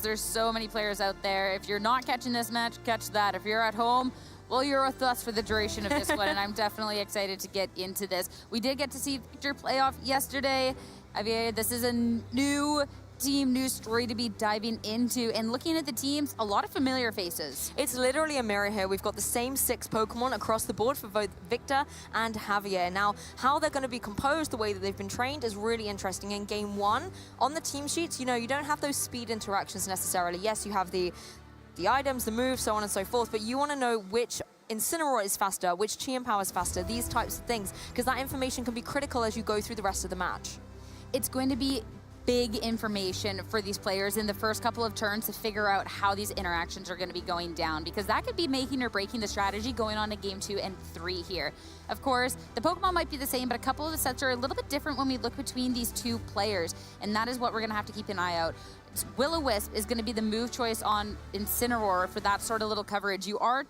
There's so many players out there. If you're not catching this match, catch that. If you're at home, well, you're with us for the duration of this one, and I'm definitely excited to get into this. We did get to see Víctor play off yesterday. Javier, this is a new team, new story to be diving into, and looking at the teams, a lot of familiar faces. It's literally a mirror here. We've got the same 6 Pokemon across the board for both Víctor and Javier. Now, how they're going to be composed, the way that they've been trained, is really interesting. In game 1, on the team sheets, you know, you don't have those speed interactions necessarily. Yes, you have the items, the moves, so on and so forth, but you want to know which Incineroar is faster, which Chi-Power is faster, these types of things, because that information can be critical as you go through the rest of the match. It's going to be big information for these players in the first couple of turns to figure out how these interactions are going to be going down, because that could be making or breaking the strategy going on to game 2 and 3 here. Of course, the Pokemon might be the same, but a couple of the sets are a little bit different when we look between these 2 players, and that is what we're going to have to keep an eye out. Will-O-Wisp is going to be the move choice on Incineroar for that sort of little coverage. You are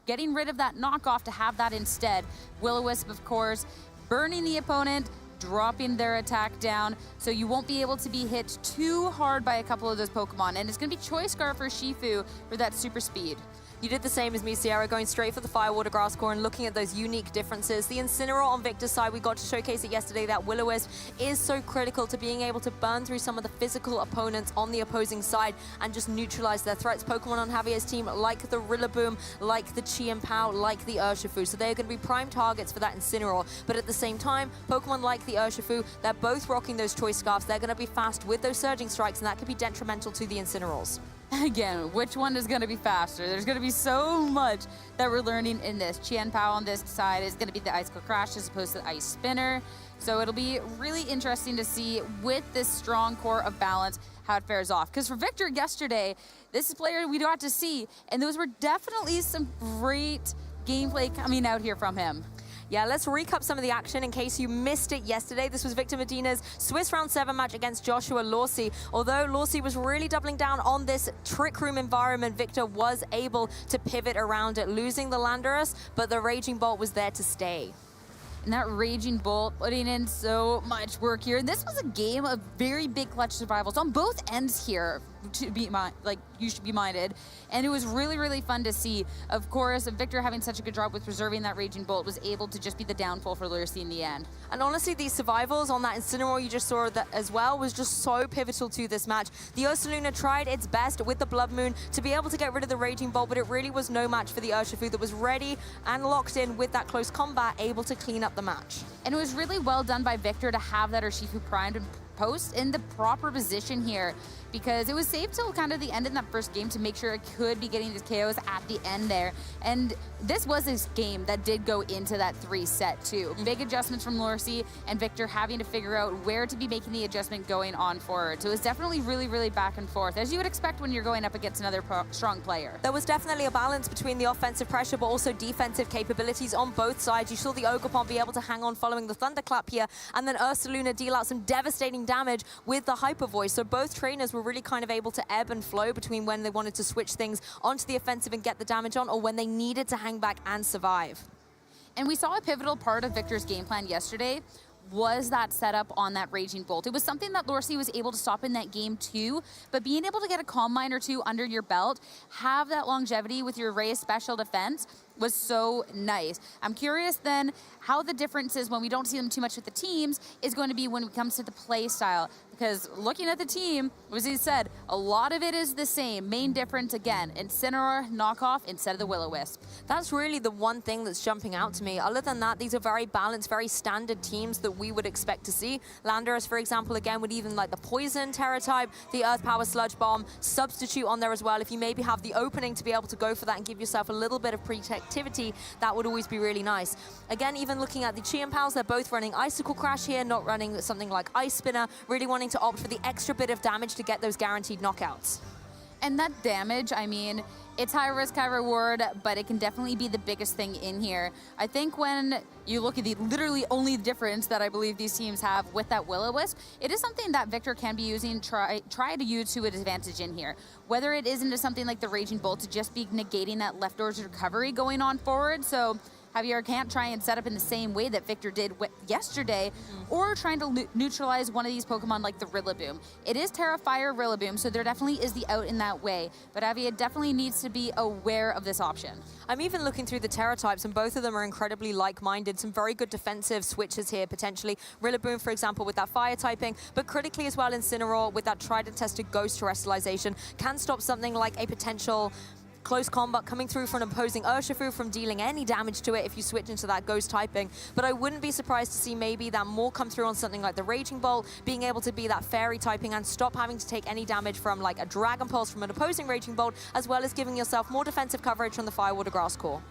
getting rid of that knockoff to have that instead. Will-O-Wisp, of course, burning the opponent, dropping their attack down, so you won't be able to be hit too hard by a couple of those Pokemon. And it's going to be Choice Scarf for Shifu for that super speed. You did the same as me, Sierra, going straight for the Firewater Grass Core and looking at those unique differences. The Incineroar on Víctor's side, we got to showcase it yesterday, that Will-O-Wisp is so critical to being able to burn through some of the physical opponents on the opposing side and just neutralize their threats. Pokemon on Javier's team, like the Rillaboom, like the Chi-Power, like the Urshifu, so they're going to be prime targets for that Incineroar. But at the same time, Pokemon like the Urshifu, they're both rocking those Choice Scarfs. They're going to be fast with those Surging Strikes, and that could be detrimental to the Incineroars. Again, which one is going to be faster? There's going to be so much that we're learning in this. Chi-Power on this side is going to be the Icicle Crash as opposed to the Ice Spinner. So it'll be really interesting to see with this strong core of balance how it fares off. Because for Víctor yesterday, this is a player we got to see, and those were definitely some great gameplay coming out here from him. Yeah, let's recap some of the action in case you missed it yesterday. This was Víctor Medina's Swiss Round 7 match against Joshua Lorsi. Although Lorsi was really doubling down on this Trick Room environment, Víctor was able to pivot around it, losing the Landorus, but the Raging Bolt was there to stay. And that Raging Bolt putting in so much work here. And this was a game of very big clutch survivals on both ends here, to be you should be minded. And it was really, really fun to see. Of course, Víctor having such a good job with preserving that Raging Bolt was able to just be the downfall for Lurcy in the end. And honestly, these survivals on that Incineroar you just saw that as well was just so pivotal to this match. The Ursaluna tried its best with the Blood Moon to be able to get rid of the Raging Bolt, but it really was no match for the Urshifu that was ready and locked in with that close combat, able to clean up the match. And it was really well done by Víctor to have that Urshifu primed and post in the proper position here, because it was safe till kind of the end in that first game to make sure it could be getting these KOs at the end there. And this was this game that did go into that 3 set too. Big adjustments from Lorsi and Víctor having to figure out where to be making the adjustment going on forward. So it was definitely really, really back and forth, as you would expect when you're going up against another strong player. There was definitely a balance between the offensive pressure but also defensive capabilities on both sides. You saw the Ogerpon be able to hang on following the Thunderclap here, and then Ursaluna deal out some devastating damage with the Hyper Voice. So both trainers were really kind of able to ebb and flow between when they wanted to switch things onto the offensive and get the damage on, or when they needed to hang back and survive. And we saw a pivotal part of Víctor's game plan yesterday was that setup on that Raging Bolt. It was something that Lorsi was able to stop in that game too, but being able to get a Calm Mind or 2 under your belt, have that longevity with your raised special defense was so nice. I'm curious then how the differences when we don't see them too much with the teams is going to be when it comes to the play style. Because looking at the team, as he said, a lot of it is the same. Main difference, again, Incineroar knockoff instead of the Will-O-Wisp. That's really the one thing that's jumping out to me. Other than that, these are very balanced, very standard teams that we would expect to see. Landorus, for example, again, with even like the Poison Terra type, the Earth Power Sludge Bomb, Substitute on there as well. If you maybe have the opening to be able to go for that and give yourself a little bit of protectivity, that would always be really nice. Again, even looking at the Chi-Powers, they're both running Icicle Crash here, not running something like Ice Spinner, really wanting to opt for the extra bit of damage to get those guaranteed knockouts. And that damage, I mean, it's high risk, high reward, but it can definitely be the biggest thing in here. I think when you look at the literally only difference that I believe these teams have with that Will-O-Wisp, it is something that Víctor can be using, try to use to an advantage in here. Whether it is into something like the Raging Bolt to just be negating that left door's recovery going on forward. So Javier can't try and set up in the same way that Victor did yesterday, or trying to neutralize one of these Pokemon like the Rillaboom. It is Terra Fire Rillaboom, so there definitely is the out in that way, but Javier definitely needs to be aware of this option. I'm even looking through the Terra types, and both of them are incredibly like-minded. Some very good defensive switches here, potentially. Rillaboom, for example, with that fire typing, but critically as well, Incineroar with that tried and tested Ghost Terrestrialization can stop something like a potential close combat coming through from an opposing Urshifu from dealing any damage to it if you switch into that Ghost typing. But I wouldn't be surprised to see maybe that more come through on something like the Raging Bolt, being able to be that Fairy typing and stop having to take any damage from like a Dragon Pulse from an opposing Raging Bolt, as well as giving yourself more defensive coverage from the Fire, Water, Grass core.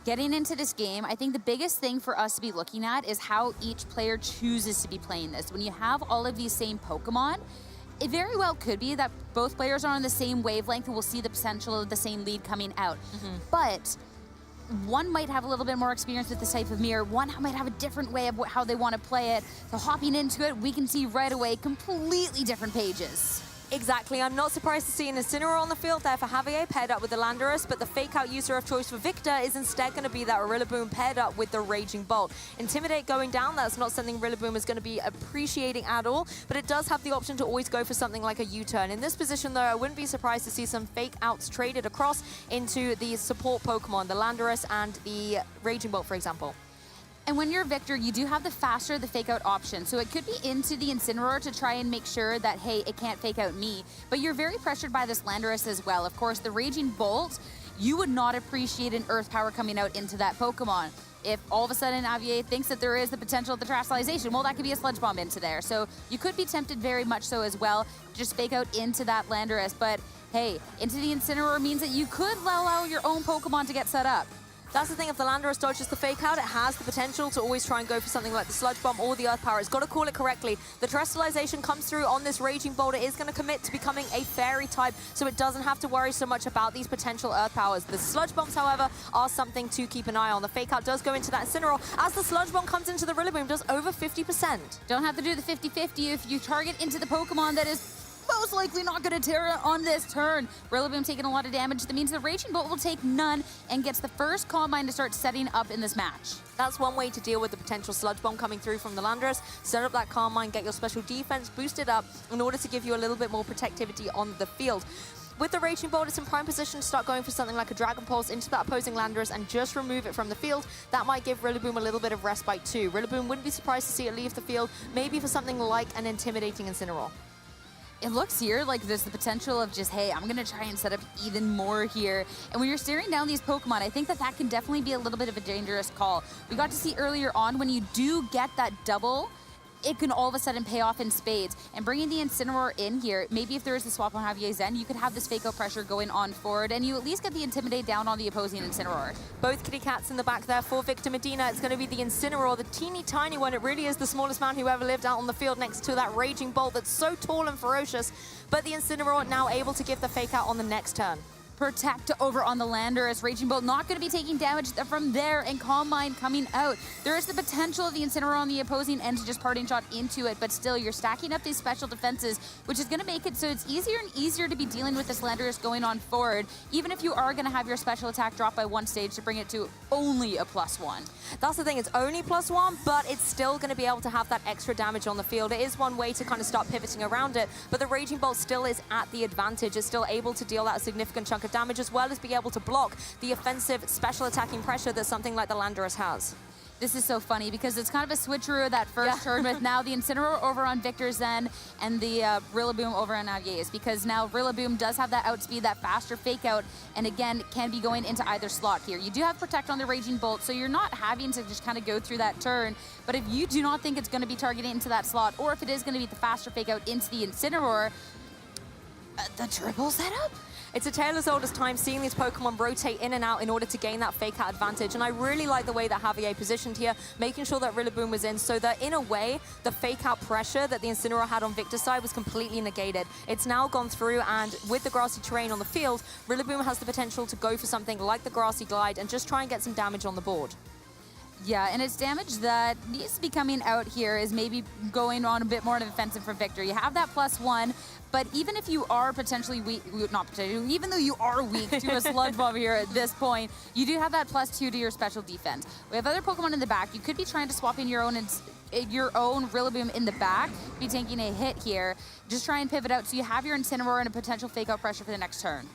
Getting into this game, I think the biggest thing for us to be looking at is how each player chooses to be playing this. When you have all of these same Pokemon, it very well could be that both players are on the same wavelength and we'll see the potential of the same lead coming out. But one might have a little bit more experience with this type of mirror, one might have a different way of how they want to play it. So hopping into it, we can see right away completely different pages. Exactly. I'm not surprised to see an Incineroar on the field there for Javier, paired up with the Landorus, but the fake-out user of choice for Victor is instead going to be that Rillaboom paired up with the Raging Bolt. Intimidate going down, that's not something Rillaboom is going to be appreciating at all, but it does have the option to always go for something like a U-turn. In this position, though, I wouldn't be surprised to see some fake-outs traded across into the support Pokemon, the Landorus and the Raging Bolt, for example. And when you're Victor, you do have the faster the fake out option. So it could be into the Incineroar to try and make sure that, hey, it can't fake out me. But you're very pressured by this Landorus as well. Of course, the Raging Bolt, you would not appreciate an Earth Power coming out into that Pokemon. If all of a sudden Javier thinks that there is the potential of the Terrestrialization, well, that could be a Sludge Bomb into there. So you could be tempted very much so as well, just fake out into that Landorus. But hey, into the Incineroar means that you could allow your own Pokemon to get set up. That's the thing, if the Landorus dodges the fake out, it has the potential to always try and go for something like the Sludge Bomb or the Earth Power. It's got to call it correctly. The Terrestrialization comes through on this Raging Bolt. It is going to commit to becoming a Fairy type, so it doesn't have to worry so much about these potential Earth Powers. The Sludge Bombs, however, are something to keep an eye on. The fake out does go into that Incineroar. As the Sludge Bomb comes into the Rillaboom, does over 50%. Don't have to do the 50-50 if you target into the Pokemon that is most likely not going to Terra on this turn. Rillaboom taking a lot of damage. That means the Raging Bolt will take none and gets the first Calm Mind to start setting up in this match. That's one way to deal with the potential Sludge Bomb coming through from the Landorus. Set up that Calm Mind, get your special defense boosted up in order to give you a little bit more protectivity on the field. With the Raging Bolt, it's in prime position to start going for something like a Dragon Pulse into that opposing Landorus and just remove it from the field. That might give Rillaboom a little bit of respite too. Rillaboom wouldn't be surprised to see it leave the field, maybe for something like an intimidating Incineroar. It looks here like there's the potential of just, hey, I'm going to try and set up even more here. And when you're staring down these Pokemon, I think that that can definitely be a little bit of a dangerous call. We got to see earlier on when you do get that double, it can all of a sudden pay off in spades. And bringing the Incineroar in here, maybe if there is the swap on Javier's end, you could have this fake out pressure going on forward, and you at least get the Intimidate down on the opposing Incineroar. Both kitty cats in the back there for Victor Medina. It's going to be the Incineroar, the teeny tiny one. It really is the smallest man who ever lived out on the field next to that Raging Bolt that's so tall and ferocious. But the Incineroar now able to give the fake out on the next turn. Protect over on the Landorus. Raging Bolt not going to be taking damage from there, and Calm Mind coming out. There is the potential of the Incineroar on the opposing end to just parting shot into it, but still you're stacking up these special defenses, which is going to make it so it's easier and easier to be dealing with this Landorus going on forward, even if you are going to have your special attack drop by one stage to bring it to only a +1. That's the thing, it's only +1, but it's still going to be able to have that extra damage on the field. It is one way to kind of start pivoting around it, but the Raging Bolt still is at the advantage. It's still able to deal that significant chunk of damage, as well as be able to block the offensive special attacking pressure that something like the Landorus has. This is so funny because it's kind of a switcheroo of that first turn with now the Incineroar over on Victor's end and the Rillaboom over on Javier's, because now Rillaboom does have that outspeed, that faster fake out, and again can be going into either slot here. You do have Protect on the Raging Bolt, so you're not having to just kind of go through that turn, but if you do not think it's going to be targeting into that slot, or if it is going to be the faster fake out into the Incineroar, the triple setup? It's a tale as old as time, seeing these Pokemon rotate in and out in order to gain that fake out advantage. And I really like the way that Javier positioned here, making sure that Rillaboom was in, so that in a way, the fake out pressure that the Incineroar had on Victor's side was completely negated. It's now gone through, and with the grassy terrain on the field, Rillaboom has the potential to go for something like the Grassy Glide and just try and get some damage on the board. Yeah, and it's damage that needs to be coming out here is maybe going on a bit more of an offensive for Victor. You have that +1, but even if you are potentially weak, not potentially, even though you are weak to a Sludge Bomb here at this point, you do have that +2 to your special defense. We have other Pokemon in the back. You could be trying to swap in your own Rillaboom in the back, be taking a hit here. Just try and pivot out so you have your Incineroar and a potential fake out pressure for the next turn.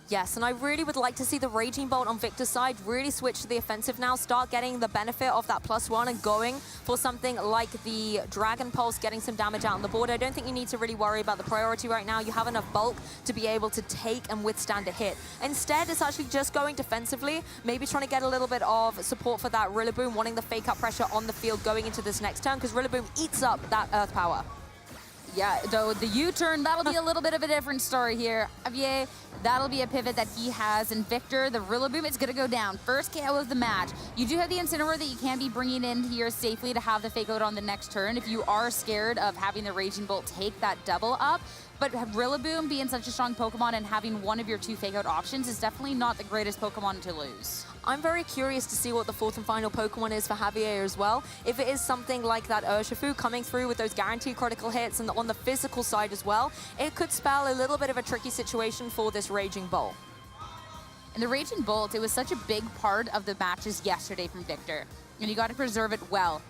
Yes, and I really would like to see the Raging Bolt on Victor's side really switch to the offensive now, start getting the benefit of that +1 and going for something like the Dragon Pulse, getting some damage out on the board. I don't think you need to really worry about the priority right now. You have enough bulk to be able to take and withstand a hit. Instead, it's actually just going defensively, maybe trying to get a little bit of support for that Rillaboom, wanting the fake up pressure on the field going into this next turn, because Rillaboom eats up that Earth Power. Yeah, though the U-turn, that'll be a little bit of a different story here. Javier, that'll be a pivot that he has. And Victor, the Rillaboom, it's going to go down. First KO of the match. You do have the Incineroar that you can be bringing in here safely to have the fake out on the next turn if you are scared of having the Raging Bolt take that double up. But Rillaboom being such a strong Pokemon and having one of your 2 fake out options is definitely not the greatest Pokemon to lose. I'm very curious to see what the 4th and final Pokemon is for Javier as well. If it is something like that Urshifu coming through with those guaranteed critical hits and on the physical side as well, it could spell a little bit of a tricky situation for this Raging Bolt. And the Raging Bolt, it was such a big part of the matches yesterday from Victor. And you got to preserve it well.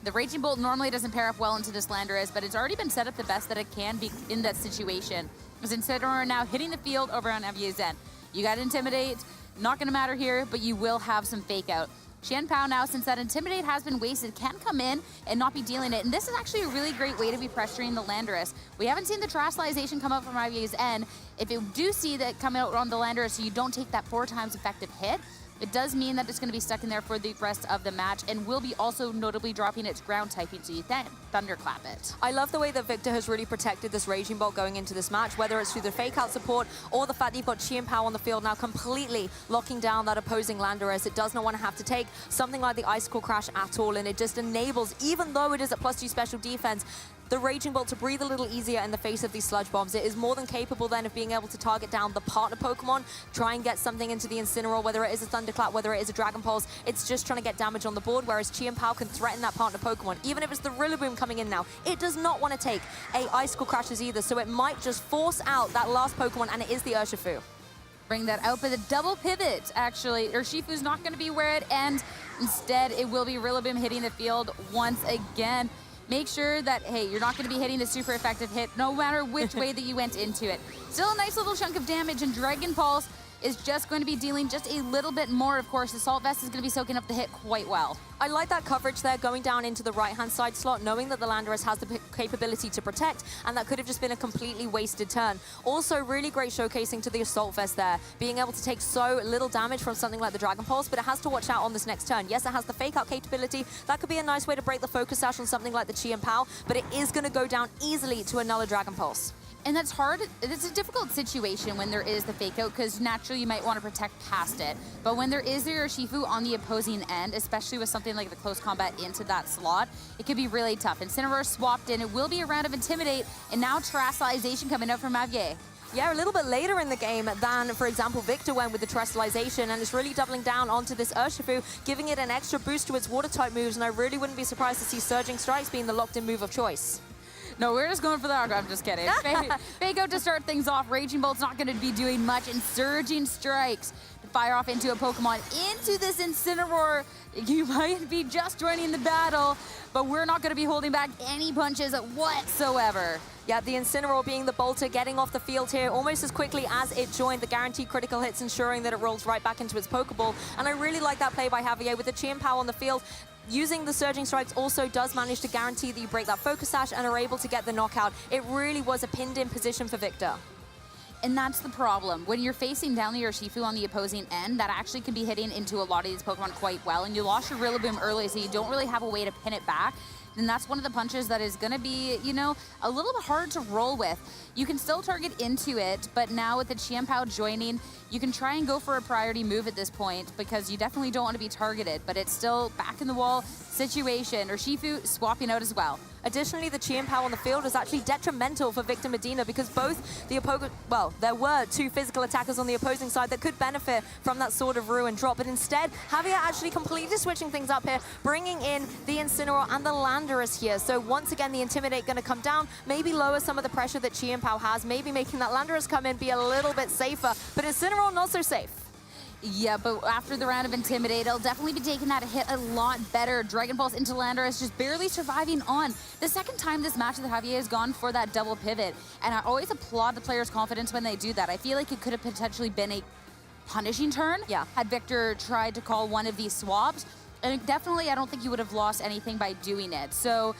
The Raging Bolt normally doesn't pair up well into this Landorus, but it's already been set up the best that it can be in that situation. As Incineroar now hitting the field over on Javier's end. You got to Intimidate. Not going to matter here, but you will have some fake out. Qianpao now, since that Intimidate has been wasted, can come in and not be dealing it. And this is actually a really great way to be pressuring the Landorus. We haven't seen the Terastallization come out from Javier's end. If you do see that come out on the Landorus so you don't take that 4 times effective hit, it does mean that it's going to be stuck in there for the rest of the match and will be also notably dropping its ground typing, so you then thunderclap it. I love the way that Victor has really protected this Raging Bolt going into this match, whether it's through the fake out support or the fact that you've got Qianpao on the field now completely locking down that opposing Landorus. It does not want to have to take something like the Icicle Crash at all, and it just enables, even though it is at +2 special defense, the Raging Bolt to breathe a little easier in the face of these Sludge Bombs. It is more than capable then of being able to target down the partner Pokemon, try and get something into the Incineroar, whether it is a Thunderclap, whether it is a Dragon Pulse. It's just trying to get damage on the board, whereas Qianpao can threaten that partner Pokemon. Even if it's the Rillaboom coming in now, it does not want to take a Icicle Crashes either, so it might just force out that last Pokemon, and it is the Urshifu. Bring that out, but the double pivot, actually. Urshifu's not going to be where it ends. Instead, it will be Rillaboom hitting the field once again. Make sure that, hey, you're not going to be hitting the super effective hit no matter which way that you went into it. Still a nice little chunk of damage, and Dragon Pulse is just going to be dealing just a little bit more. Of course, Assault Vest is going to be soaking up the hit quite well. I like that coverage there, going down into the right-hand side slot, knowing that the Landorus has the capability to protect, and that could have just been a completely wasted turn. Also, really great showcasing to the Assault Vest there, being able to take so little damage from something like the Dragon Pulse, but it has to watch out on this next turn. Yes, it has the fake-out capability. That could be a nice way to break the Focus Sash on something like the Qianpao, but it is going to go down easily to another Dragon Pulse. And that's hard. It's a difficult situation when there is the fake out, because naturally you might want to protect past it. But when there is the Urshifu on the opposing end, especially with something like the close combat into that slot, it could be really tough. Incineroar swapped in. It will be a round of Intimidate, and now Terastallization coming out from Javier. Yeah, a little bit later in the game than, for example, Victor went with the Terastallization, and it's really doubling down onto this Urshifu, giving it an extra boost to its water-type moves, and I really wouldn't be surprised to see Surging Strikes being the locked-in move of choice. No, we're just going for the Argo. I'm just kidding. Fake out to start things off. Raging Bolt's not going to be doing much, and Surging Strikes to fire off into a Pokemon, into this Incineroar. You might be just joining the battle, but we're not going to be holding back any punches whatsoever. Yeah, the Incineroar being the bolter, getting off the field here almost as quickly as it joined. The guaranteed critical hits, ensuring that it rolls right back into its Pokeball. And I really like that play by Javier with the Qianpao on the field. Using the Surging Strikes also does manage to guarantee that you break that Focus Sash and are able to get the knockout. It really was a pinned-in position for Victor. And that's the problem. When you're facing down the Urshifu on the opposing end, that actually can be hitting into a lot of these Pokemon quite well. And you lost your Rillaboom early, so you don't really have a way to pin it back. And that's one of the punches that is going to be, you know, a little bit hard to roll with. You can still target into it, but now with the Qian Pao joining, you can try and go for a priority move at this point because you definitely don't want to be targeted, but it's still back in the wall situation, or Shifu swapping out as well. Additionally, the Qian Pao on the field is actually detrimental for Victor Medina because both the opponent, well, there were two physical attackers on the opposing side that could benefit from that Sword of Ruin drop, but instead, Javier actually completely switching things up here, bringing in the Incineroar and the Landorus here. So once again, the Intimidate going to come down, maybe lower some of the pressure that Qian Pao has, maybe making that Landorus come in, be a little bit safer, but Incineroar not so safe. Yeah, but after the round of Intimidate, it'll definitely be taking that hit a lot better. Dragon Pulse into Landorus just barely surviving on. The second time this match that Javier has gone for that double pivot, and I always applaud the player's confidence when they do that. I feel like it could have potentially been a punishing turn had Victor tried to call one of these swaps. And definitely, I don't think you would have lost anything by doing it. So,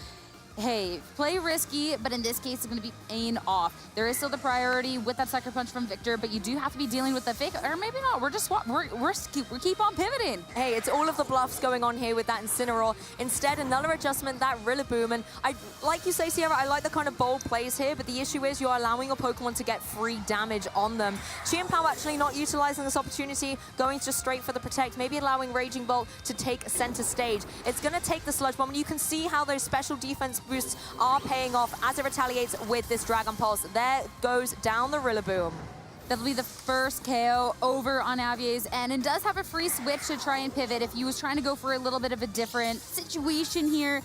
hey, play risky, but in this case, it's going to be paying off. There is still the priority with that sucker punch from Victor, but you do have to be dealing with the fake, or maybe not. We're just we keep on pivoting. Hey, it's all of the bluffs going on here with that Incineroar. Instead, another adjustment, that Rillaboom, and like you say, Sierra, I like the kind of bold plays here, but the issue is you're allowing your Pokemon to get free damage on them. Qian Pao actually not utilizing this opportunity, going just straight for the Protect, maybe allowing Raging Bolt to take center stage. It's going to take the Sludge Bomb, and you can see how those special defense boosts are paying off as it retaliates with this Dragon Pulse. There goes down the Rillaboom. That'll be the first KO over on Javier's end, and does have a free switch to try and pivot. If he was trying to go for a little bit of a different situation here,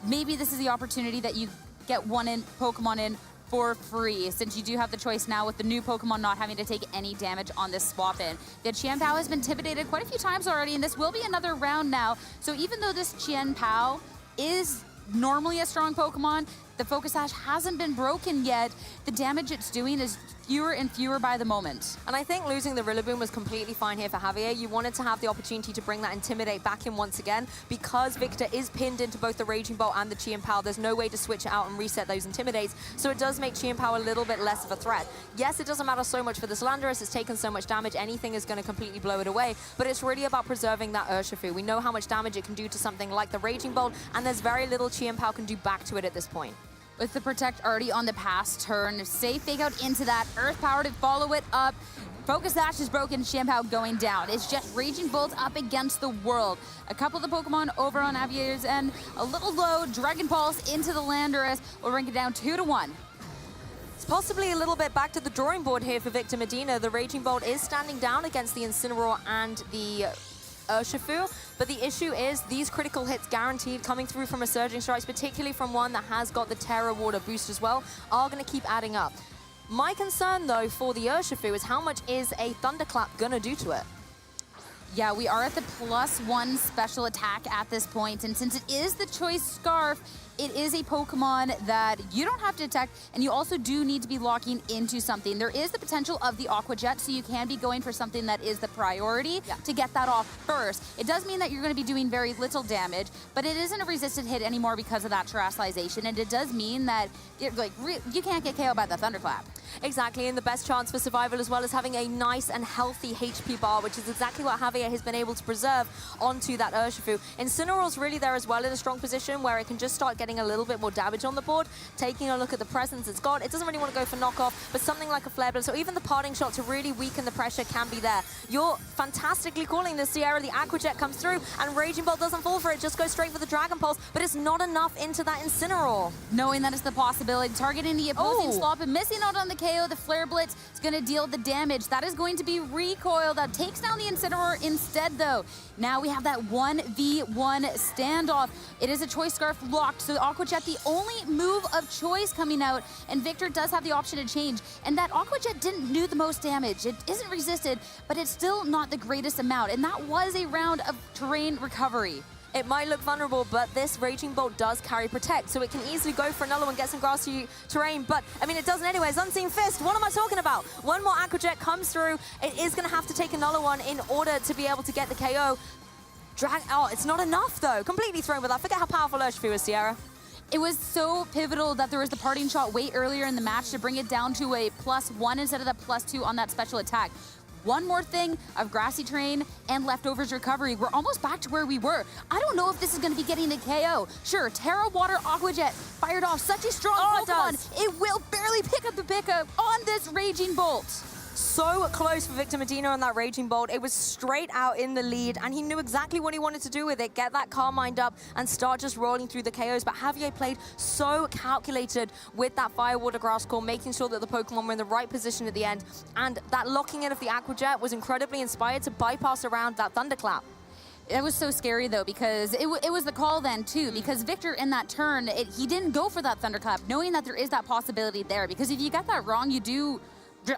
maybe this is the opportunity that you get one Pokemon in for free, since you do have the choice now with the new Pokemon not having to take any damage on this swap in. The Qian Pao has been intimidated quite a few times already, and this will be another round now. So even though this Qian Pao is normally a strong Pokemon, the Focus Sash hasn't been broken yet. The damage it's doing is fewer and fewer by the moment. And I think losing the Rillaboom was completely fine here for Javier. You wanted to have the opportunity to bring that Intimidate back in once again. Because Victor is pinned into both the Raging Bolt and the Qian Pao, there's no way to switch it out and reset those Intimidates, so it does make Qian Pao a little bit less of a threat. Yes, it doesn't matter so much for this Landorus, it's taken so much damage, anything is going to completely blow it away, but it's really about preserving that Urshifu. We know how much damage it can do to something like the Raging Bolt, and there's very little Qian Pao can do back to it at this point. With the Protect already on the pass turn, safe fake out into that Earth Power to follow it up. Focus Sash is broken, Qian Pao going down. It's just Raging Bolt up against the world. A couple of the Pokemon over on Javier's end, a little low, Dragon Pulse into the Landorus will bring it down 2-1. It's possibly a little bit back to the drawing board here for Victor Medina. The Raging Bolt is standing down against the Incineroar and the Urshifu, but the issue is these critical hits guaranteed coming through from a Surging Strikes, particularly from one that has got the Terra Water boost as well, are going to keep adding up. My concern, though, for the Urshifu is how much is a Thunderclap going to do to it? Yeah, we are at the +1 special attack at this point, and since it is the Choice Scarf, it is a Pokemon that you don't have to attack, and you also do need to be locking into something. There is the potential of the Aqua Jet, so you can be going for something that is the priority to get that off first. It does mean that you're going to be doing very little damage, but it isn't a resisted hit anymore because of that Terrestrialization, and it does mean that you can't get KO'd by the Thunderclap. Exactly, and the best chance for survival as well is having a nice and healthy HP bar, which is exactly what Javier has been able to preserve onto that Urshifu. Incineroar's really there as well in a strong position where it can just start getting a little bit more damage on the board. Taking a look at the presence it's got, it doesn't really want to go for knockoff, but something like a Flare Blade, so even the parting shot to really weaken the pressure can be there. You're fantastically calling this, Sierra. The Aqua Jet comes through, and Raging Bolt doesn't fall for it, just goes straight for the Dragon Pulse, but it's not enough into that Incineroar. Knowing that it's the possibility, targeting the opposing slop and missing out on the KO, the Flare Blitz is going to deal the damage. That is going to be recoil. That takes down the Incineroar instead, though. Now we have that 1v1 standoff. It is a Choice Scarf locked, so the Aqua Jet, the only move of choice coming out, and Victor does have the option to change. And that Aqua Jet didn't do the most damage. It isn't resisted, but it's still not the greatest amount, and that was a round of terrain recovery. It might look vulnerable, but this Raging Bolt does carry Protect, so it can easily go for another one, get some grassy terrain, but, I mean, it doesn't anyways. Unseen Fist, what am I talking about? One more Aqua Jet comes through. It is going to have to take another one in order to be able to get the KO. Oh, it's not enough, though. Completely thrown with that. Forget how powerful Urshifu is, Sierra. It was so pivotal that there was the parting shot way earlier in the match to bring it down to a +1 instead of the +2 on that special attack. one more thing of grassy terrain and leftovers recovery. We're almost back to where we were. I don't know if this is going to be getting the KO. Sure, Terra Water Aqua Jet fired off such a strong Pokemon. It will barely pick up the pickup on this Raging Bolt. So close for Victor Medina on that Raging Bolt. It was straight out in the lead, and he knew exactly what he wanted to do with it. Get that Carmined up and start just rolling through the KOs. But Javier played so calculated with that Fire Water Grass Core, making sure that the Pokemon were in the right position at the end. And that locking in of the Aqua Jet was incredibly inspired to bypass around that Thunderclap. It was so scary, though, because it was the call then, too, because Victor, in that turn, he didn't go for that Thunderclap, knowing that there is that possibility there. Because if you get that wrong, you do,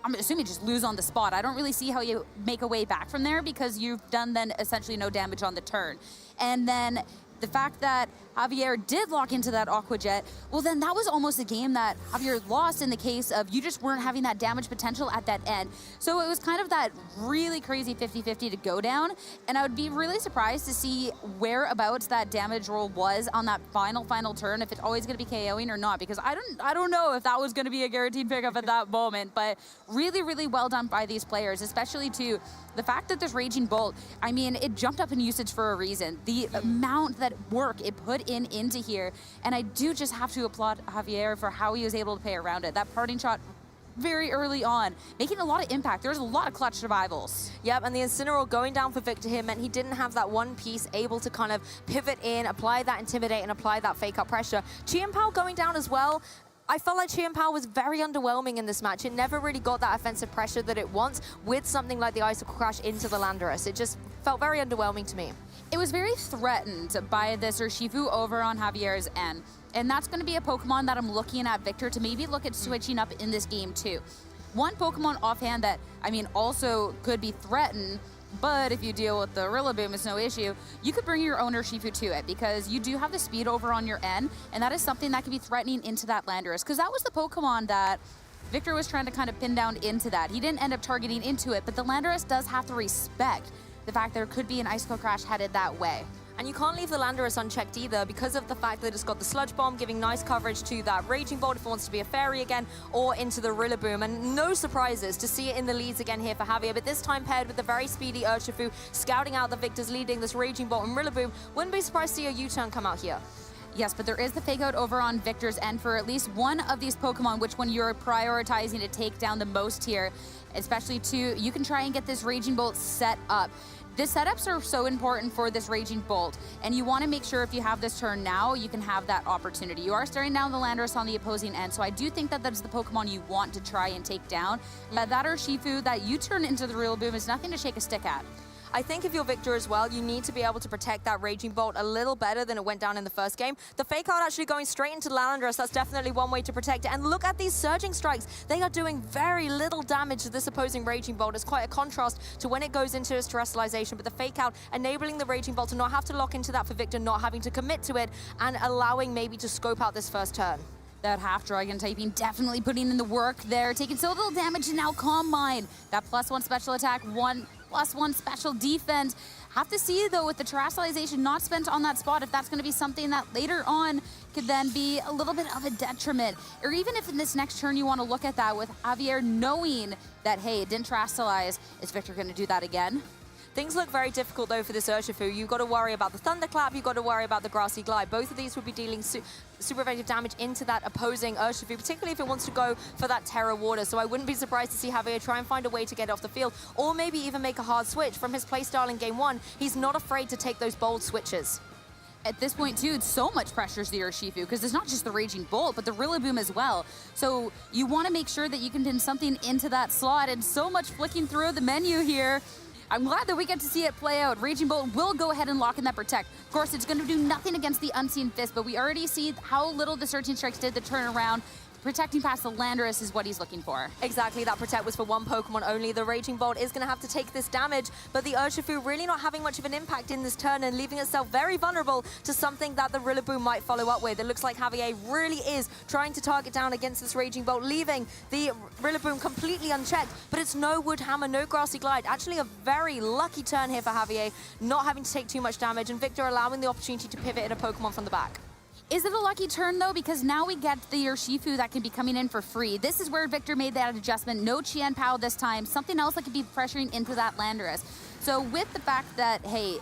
I'm assuming, just lose on the spot. I don't really see how you make a way back from there, because you've done then essentially no damage on the turn. And then the fact that Javier did lock into that Aqua Jet, well, then that was almost a game that Javier lost in the case of you just weren't having that damage potential at that end. So it was kind of that really crazy 50-50 to go down, and I would be really surprised to see whereabouts that damage roll was on that final turn, if it's always going to be KOing or not, because I don't know if that was going to be a guaranteed pickup at that moment. But really, really well done by these players, especially to the fact that this Raging Bolt, I mean, it jumped up in usage for a reason. The amount that work it put into here, and I do just have to applaud Javier for how he was able to play around it. That parting shot very early on, making a lot of impact. There's a lot of clutch survivals. Yep, and the Incineroar going down for Victor here meant he didn't have that one piece able to kind of pivot in, apply that Intimidate, and apply that fake up pressure. Chien-Pao going down as well. I felt like Chien-Pao was very underwhelming in this match. It never really got that offensive pressure that it wants with something like the Icicle Crash into the Landorus. It just felt very underwhelming to me. It was very threatened by this Urshifu over on Javier's end. And that's going to be a Pokemon that I'm looking at Victor to maybe look at switching up in this game too. One Pokemon offhand that, I mean, also could be threatened, but if you deal with the Rillaboom, it's no issue. You could bring your own Urshifu to it, because you do have the speed over on your end, and that is something that could be threatening into that Landorus, because that was the Pokemon that Victor was trying to kind of pin down into that. He didn't end up targeting into it, but the Landorus does have to respect the fact there could be an Icicle Crash headed that way. And you can't leave the Landorus unchecked either, because of the fact that it's got the Sludge Bomb, giving nice coverage to that Raging Bolt if it wants to be a Fairy again, or into the Rillaboom. And no surprises to see it in the leads again here for Javier, but this time paired with the very speedy Urshifu, scouting out the Victor's leading this Raging Bolt and Rillaboom. Wouldn't be surprised to see a U-turn come out here. Yes, but there is the fake out over on Victor's end for at least one of these Pokemon, which one you're prioritizing to take down the most here, especially two. You can try and get this Raging Bolt set up. The setups are so important for this Raging Bolt, and you want to make sure if you have this turn now, you can have that opportunity. You are staring down the Landorus on the opposing end, so I do think that that's the Pokemon you want to try and take down. But that Urshifu that you turn into the Rillaboom is nothing to shake a stick at. I think if you're Victor as well, you need to be able to protect that Raging Bolt a little better than it went down in the first game. The fake out actually going straight into Landorus, that's definitely one way to protect it. And look at these Surging Strikes. They are doing very little damage to this opposing Raging Bolt. It's quite a contrast to when it goes into its terrestrialization, but the fake out enabling the Raging Bolt to not have to lock into that for Victor, not having to commit to it, and allowing maybe to scope out this first turn. That half Dragon typing definitely putting in the work there, taking so little damage, and now Calm Mind. That +1 special attack, +1 special defense. Have to see, though, with the terrestrialization not spent on that spot, if that's going to be something that later on could then be a little bit of a detriment. Or even if in this next turn you want to look at that with Javier knowing that, hey, it didn't terrestrialize, is Victor going to do that again? Things look very difficult, though, for this Urshifu. You've got to worry about the Thunderclap, you've got to worry about the Grassy Glide. Both of these would be dealing super effective damage into that opposing Urshifu, particularly if it wants to go for that Terra Water. So I wouldn't be surprised to see Javier try and find a way to get off the field, or maybe even make a hard switch. From his playstyle in Game 1, he's not afraid to take those bold switches. At this point, too, so much pressures the Urshifu, because it's not just the Raging Bolt, but the Rillaboom as well. So you want to make sure that you can pin something into that slot, and so much flicking through the menu here. I'm glad that we get to see it play out. Raging Bolt will go ahead and lock in that Protect. Of course, it's going to do nothing against the Unseen Fist, but we already see how little the Surging Strikes did the turnaround. Protecting past the Landorus is what he's looking for. Exactly, that Protect was for one Pokemon only. The Raging Bolt is going to have to take this damage, but the Urshifu really not having much of an impact in this turn and leaving itself very vulnerable to something that the Rillaboom might follow up with. It looks like Javier really is trying to target down against this Raging Bolt, leaving the Rillaboom completely unchecked, but it's no Wood Hammer, no Grassy Glide. Actually a very lucky turn here for Javier, not having to take too much damage, and Victor allowing the opportunity to pivot in a Pokemon from the back. Is it a lucky turn, though? Because now we get the Urshifu that can be coming in for free. This is where Víctor made that adjustment. No Qian Pao this time. Something else that could be pressuring into that Landorus. So with the fact that, hey,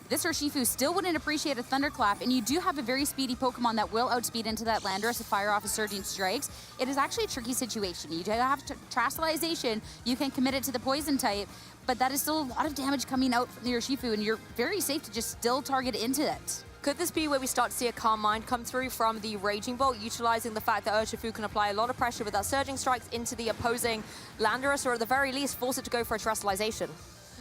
this Urshifu still wouldn't appreciate a Thunderclap, and you do have a very speedy Pokemon that will outspeed into that Landorus to fire off a Surging Strikes, it is actually a tricky situation. You do have Terastallization, you can commit it to the Poison type, but that is still a lot of damage coming out from the Urshifu, and you're very safe to just still target into it. Could this be where we start to see a Calm Mind come through from the Raging Bolt, utilizing the fact that Urshifu can apply a lot of pressure with that Surging Strikes into the opposing Landorus, or at the very least force it to go for a Terastallization?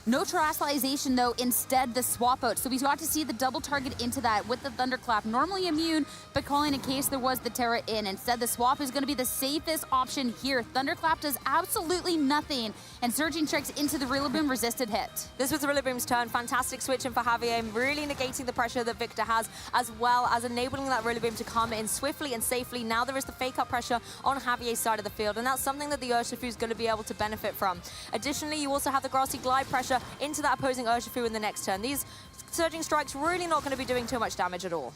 No Terastallization, though, instead the swap out. So we got to see the double target into that with the Thunderclap. Normally immune, but calling in case there was the Terra in. Instead, the swap is going to be the safest option here. Thunderclap does absolutely nothing, and Surging Strikes into the Rillaboom resisted hit. This was Rillaboom's turn. Fantastic switch in for Javier, really negating the pressure that Víctor has, as well as enabling that Rillaboom to come in swiftly and safely. Now there is the fake up pressure on Javier's side of the field, and that's something that the Urshifu is going to be able to benefit from. Additionally, you also have the Grassy Glide pressure into that opposing Urshifu in the next turn. These Surging Strikes really not going to be doing too much damage at all.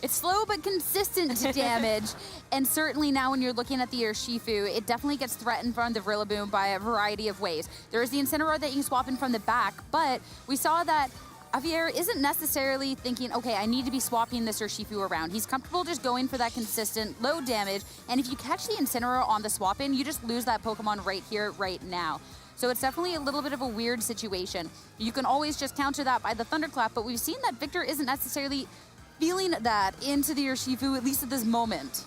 It's slow but consistent damage, and certainly now when you're looking at the Urshifu, it definitely gets threatened from the Rillaboom by a variety of ways. There is the Incineroar that you can swap in from the back, but we saw that Javier isn't necessarily thinking, okay, I need to be swapping this Urshifu around. He's comfortable just going for that consistent low damage, and if you catch the Incineroar on the swap in, you just lose that Pokemon right here, right now. So it's definitely a little bit of a weird situation. You can always just counter that by the Thunderclap, but we've seen that Víctor isn't necessarily feeling that into the Urshifu, at least at this moment.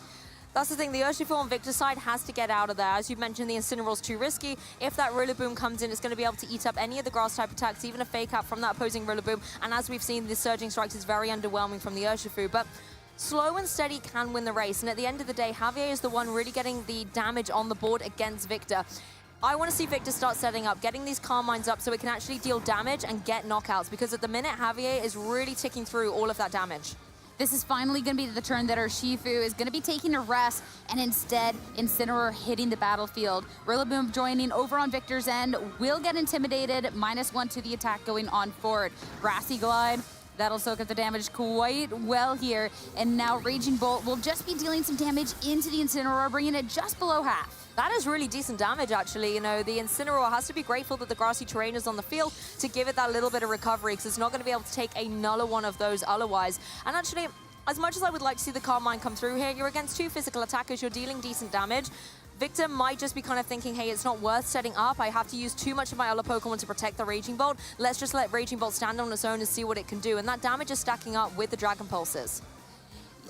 That's the thing, the Urshifu on Víctor's side has to get out of there. As you mentioned, the Incineroar's too risky. If that Rillaboom comes in, it's going to be able to eat up any of the grass-type attacks, even a fake out from that opposing Rillaboom. And as we've seen, the Surging Strikes is very underwhelming from the Urshifu. But slow and steady can win the race. And at the end of the day, Javier is the one really getting the damage on the board against Víctor. I want to see Víctor start setting up, getting these Calm Minds up so it can actually deal damage and get knockouts, because at the minute, Javier is really ticking through all of that damage. This is finally going to be the turn that Urshifu is going to be taking a rest, and instead, Incineroar hitting the battlefield. Rillaboom joining over on Víctor's end, will get intimidated, -1 to the attack going on forward. Grassy Glide, that'll soak up the damage quite well here, and now Raging Bolt will just be dealing some damage into the Incineroar, bringing it just below half. That is really decent damage, actually. You know, the Incineroar has to be grateful that the grassy terrain is on the field to give it that little bit of recovery, because it's not going to be able to take another one of those otherwise. And actually, as much as I would like to see the Calm Mind come through here, you're against two physical attackers, you're dealing decent damage. Víctor might just be kind of thinking, hey, it's not worth setting up. I have to use too much of my other Pokemon to protect the Raging Bolt. Let's just let Raging Bolt stand on its own and see what it can do. And that damage is stacking up with the Dragon Pulses.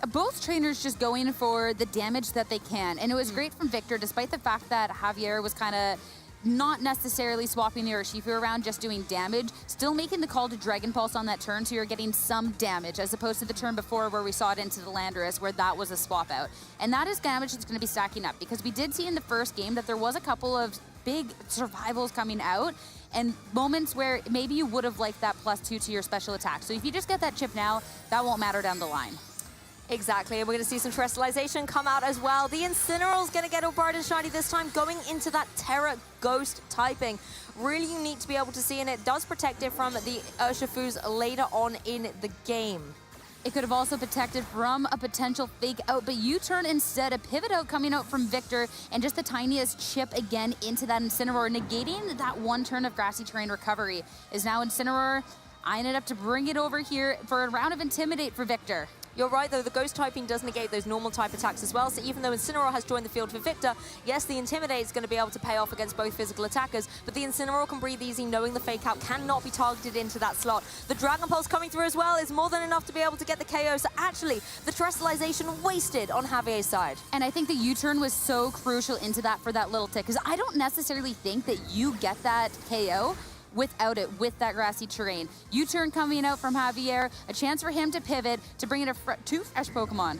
Both trainers just going for the damage that they can. And it was great from Víctor, despite the fact that Javier was kind of not necessarily swapping the Urshifu around, just doing damage, still making the call to Dragon Pulse on that turn, so you're getting some damage, as opposed to the turn before where we saw it into the Landorus, where that was a swap out. And that is damage that's going to be stacking up, because we did see in the first game that there was a couple of big survivals coming out, and moments where maybe you would have liked that +2 to your special attack. So if you just get that chip now, that won't matter down the line. Exactly, and we're going to see some Terastallization come out as well. The Incineroar's going to get all bright and shiny this time, going into that Terra Ghost typing. Really unique to be able to see, and it does protect it from the Urshifus later on in the game. It could have also protected from a potential fake out, but U-turn instead, a pivot out coming out from Víctor, and just the tiniest chip again into that Incineroar, negating that one turn of grassy terrain recovery. Is now Incineroar eyeing it up to bring it over here for a round of Intimidate for Víctor. You're right, though, the Ghost typing does negate those normal type attacks as well, so even though Incineroar has joined the field for Víctor, yes, the Intimidate is going to be able to pay off against both physical attackers, but the Incineroar can breathe easy knowing the fake out cannot be targeted into that slot. The Dragon Pulse coming through as well is more than enough to be able to get the KO, so actually, the Terastallization wasted on Javier's side. And I think the U-turn was so crucial into that for that little tick, because I don't necessarily think that you get that KO without it, with that grassy terrain. U-turn coming out from Javier, a chance for him to pivot, to bring in two fresh Pokemon.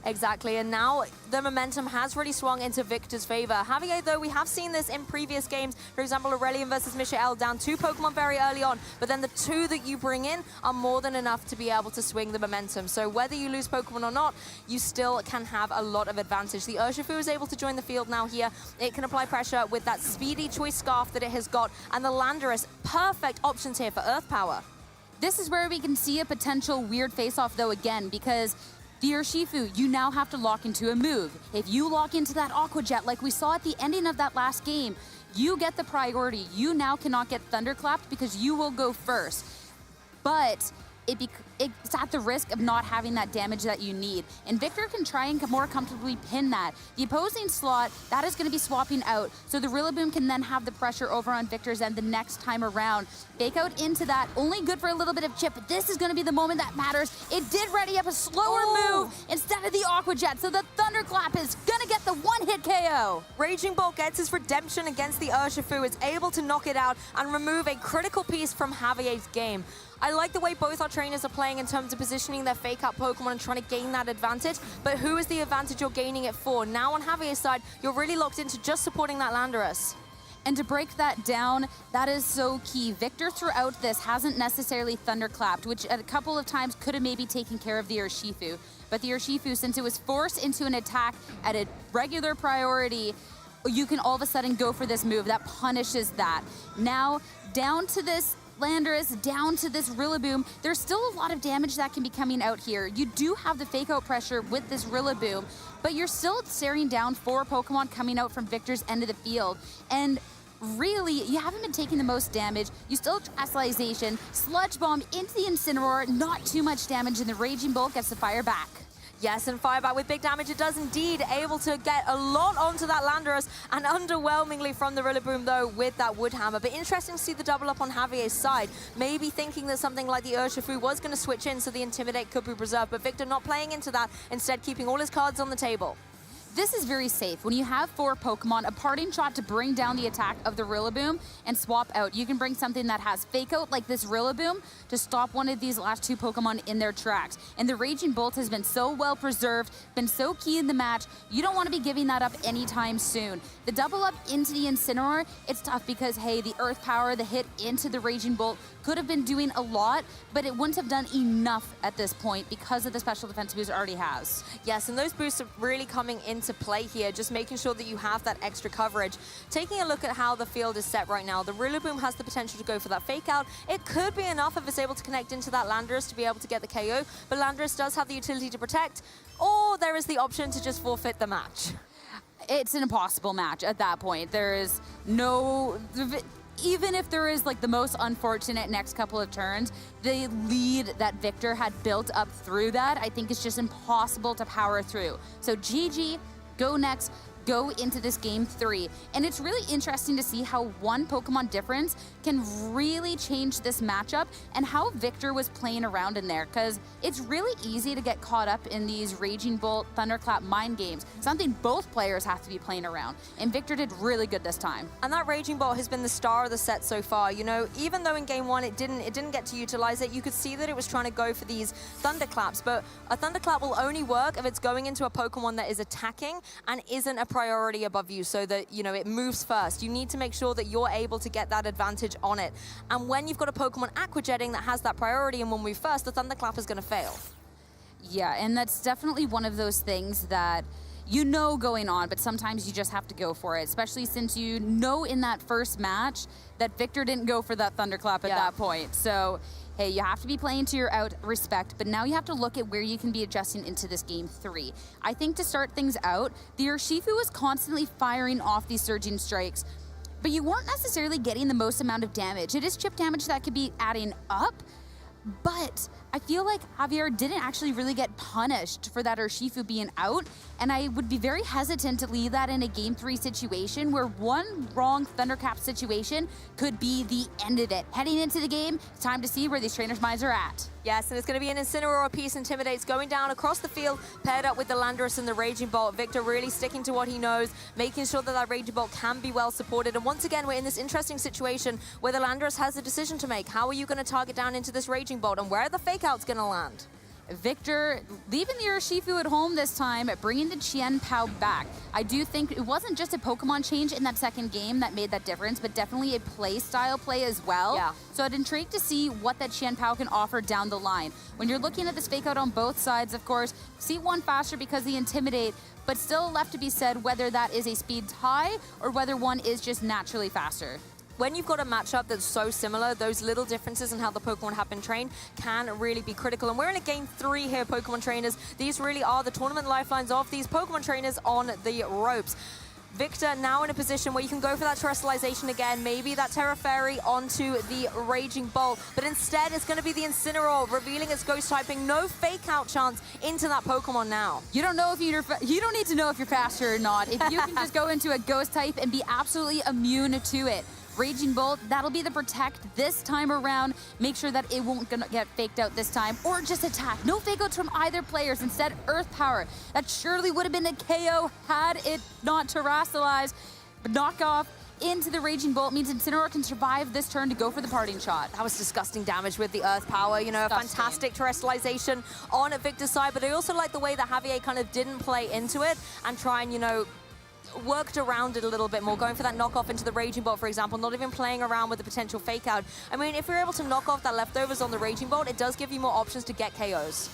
Exactly, and now the momentum has really swung into Víctor's favor. Javier, though, we have seen this in previous games. For example, Aurelion versus Michael, down 2 Pokemon very early on, but then the 2 that you bring in are more than enough to be able to swing the momentum. So whether you lose Pokemon or not, you still can have a lot of advantage. The Urshifu is able to join the field now here. It can apply pressure with that speedy Choice Scarf that it has got, and the Landorus, perfect options here for Earth Power. This is where we can see a potential weird face-off, though, again, because The Urshifu, you now have to lock into a move. If you lock into that Aqua Jet like we saw at the ending of that last game, you get the priority. You now cannot get thunderclapped because you will go first. But it's at the risk of not having that damage that you need. And Víctor can try and more comfortably pin that. The opposing slot, that is going to be swapping out. So the Rillaboom can then have the pressure over on Víctor's end the next time around. Fake out into that, only good for a little bit of chip, but this is going to be the moment that matters. It did ready up a slower move instead of the Aqua Jet, so the Thunderclap is going to get the one-hit KO. Raging Bolt gets his redemption against the Urshifu, is able to knock it out and remove a critical piece from Javier's game. I like the way both our trainers are playing in terms of positioning their fake-out Pokemon and trying to gain that advantage, but who is the advantage you're gaining it for? Now on Javier's side, you're really locked into just supporting that Landorus. And to break that down, that is so key. Víctor throughout this hasn't necessarily thunderclapped, which at a couple of times could have maybe taken care of the Urshifu. But the Urshifu, since it was forced into an attack at a regular priority, you can all of a sudden go for this move that punishes that. Now, down to this Landorus, down to this Rillaboom, there's still a lot of damage that can be coming out here. You do have the fake out pressure with this Rillaboom, but you're still staring down 4 Pokemon coming out from Víctor's end of the field. And really, you haven't been taking the most damage. You still have Terastallization, Sludge Bomb into the Incineroar, not too much damage, and the Raging Bolt gets the fire back. Yes, and Firebat with big damage, it does indeed, able to get a lot onto that Landorus, and underwhelmingly from the Rillaboom, though, with that Wood Hammer. But interesting to see the double up on Javier's side, maybe thinking that something like the Urshifu was going to switch in so the Intimidate could be preserved, but Víctor not playing into that, instead keeping all his cards on the table. This is very safe. When you have 4 Pokemon, a parting shot to bring down the attack of the Rillaboom and swap out. You can bring something that has Fake Out like this Rillaboom to stop one of these last 2 Pokemon in their tracks. And the Raging Bolt has been so well preserved, been so key in the match, you don't want to be giving that up anytime soon. The double up into the Incineroar, it's tough because, hey, the Earth Power, the hit into the Raging Bolt could have been doing a lot, but it wouldn't have done enough at this point because of the special defense boost it already has. Yes, and those boosts are really coming into play here, just making sure that you have that extra coverage. Taking a look at how the field is set right now, the Rillaboom has the potential to go for that fake out. It could be enough if it's able to connect into that Landorus to be able to get the KO, but Landorus does have the utility to protect, or there is the option to just forfeit the match. It's an impossible match at that point. There is no... Even if there is like the most unfortunate next couple of turns, the lead that Víctor had built up through that, I think is just impossible to power through. So GG, go next, go into this game 3. And it's really interesting to see how one Pokemon difference can really change this matchup and how Víctor was playing around in there, because it's really easy to get caught up in these Raging Bolt, Thunderclap mind games, something both players have to be playing around. And Víctor did really good this time. And that Raging Bolt has been the star of the set so far. You know, even though in game 1 it didn't get to utilize it, you could see that it was trying to go for these Thunderclaps, but a Thunderclap will only work if it's going into a Pokemon that is attacking and isn't a priority above you, so that, you know, it moves first. You need to make sure that you're able to get that advantage on it. And when you've got a Pokemon Aqua Jetting that has that priority and will move first, the Thunderclap is going to fail. Yeah, and that's definitely one of those things that you know going on, but sometimes you just have to go for it, especially since you know in that first match that Víctor didn't go for that Thunderclap at that point. So, hey, you have to be playing to your respect, but now you have to look at where you can be adjusting into this game 3. I think to start things out, the Urshifu was constantly firing off these Surging Strikes, but you weren't necessarily getting the most amount of damage. It is chip damage that could be adding up, but I feel like Javier didn't actually really get punished for that Urshifu being out, and I would be very hesitant to leave that in a Game 3 situation where one wrong Thunderclap situation could be the end of it. Heading into the game, it's time to see where these trainers' minds are at. Yes, and it's going to be an Incineroar piece, Intimidates, going down across the field, paired up with the Landorus and the Raging Bolt. Víctor really sticking to what he knows, making sure that that Raging Bolt can be well supported. And once again, we're in this interesting situation where the Landorus has a decision to make. How are you going to target down into this Raging Bolt, and where are the fake outs going to land? Víctor leaving the Urshifu at home this time, bringing the Chien Pao back. I do think it wasn't just a Pokemon change in that second game that made that difference, but definitely a play as well. Yeah. So I'd intrigued to see what that Chien Pao can offer down the line. When you're looking at this fake out on both sides, of course, C1 faster because the Intimidate, but still left to be said whether that is a speed tie or whether one is just naturally faster. when you've got a matchup that's so similar, those little differences in how the Pokemon have been trained can really be critical. And we're in a game 3 here, Pokemon trainers. These really are the tournament lifelines of these Pokemon trainers on the ropes. Victor now in a position where you can go for that terrestrialization again, maybe that Terra Fairy onto the Raging Bolt, but instead it's going to be the Incineroar revealing its ghost typing. No fake out chance into that Pokemon now. You don't know if you don't need to know if you're faster or not. If you can just go into a ghost type and be absolutely immune to it. Raging Bolt, that'll be the protect this time around. Make sure that it won't gonna get faked out this time, or just attack. No fake outs from either players. Instead, Earth Power. That surely would have been a KO had it not terrestrialized. But knockoff into the Raging Bolt means Incineroar can survive this turn to go for the parting shot. That was disgusting damage with the Earth Power. You know, a fantastic terrestrialization on Victor's side, but I also like the way that Javier kind of didn't play into it and try and, you know, worked around it a little bit more, going for that knockoff into the Raging Bolt, for example, not even playing around with the potential fake out. I mean, if you're able to knock off that leftovers on the Raging Bolt, it does give you more options to get KOs.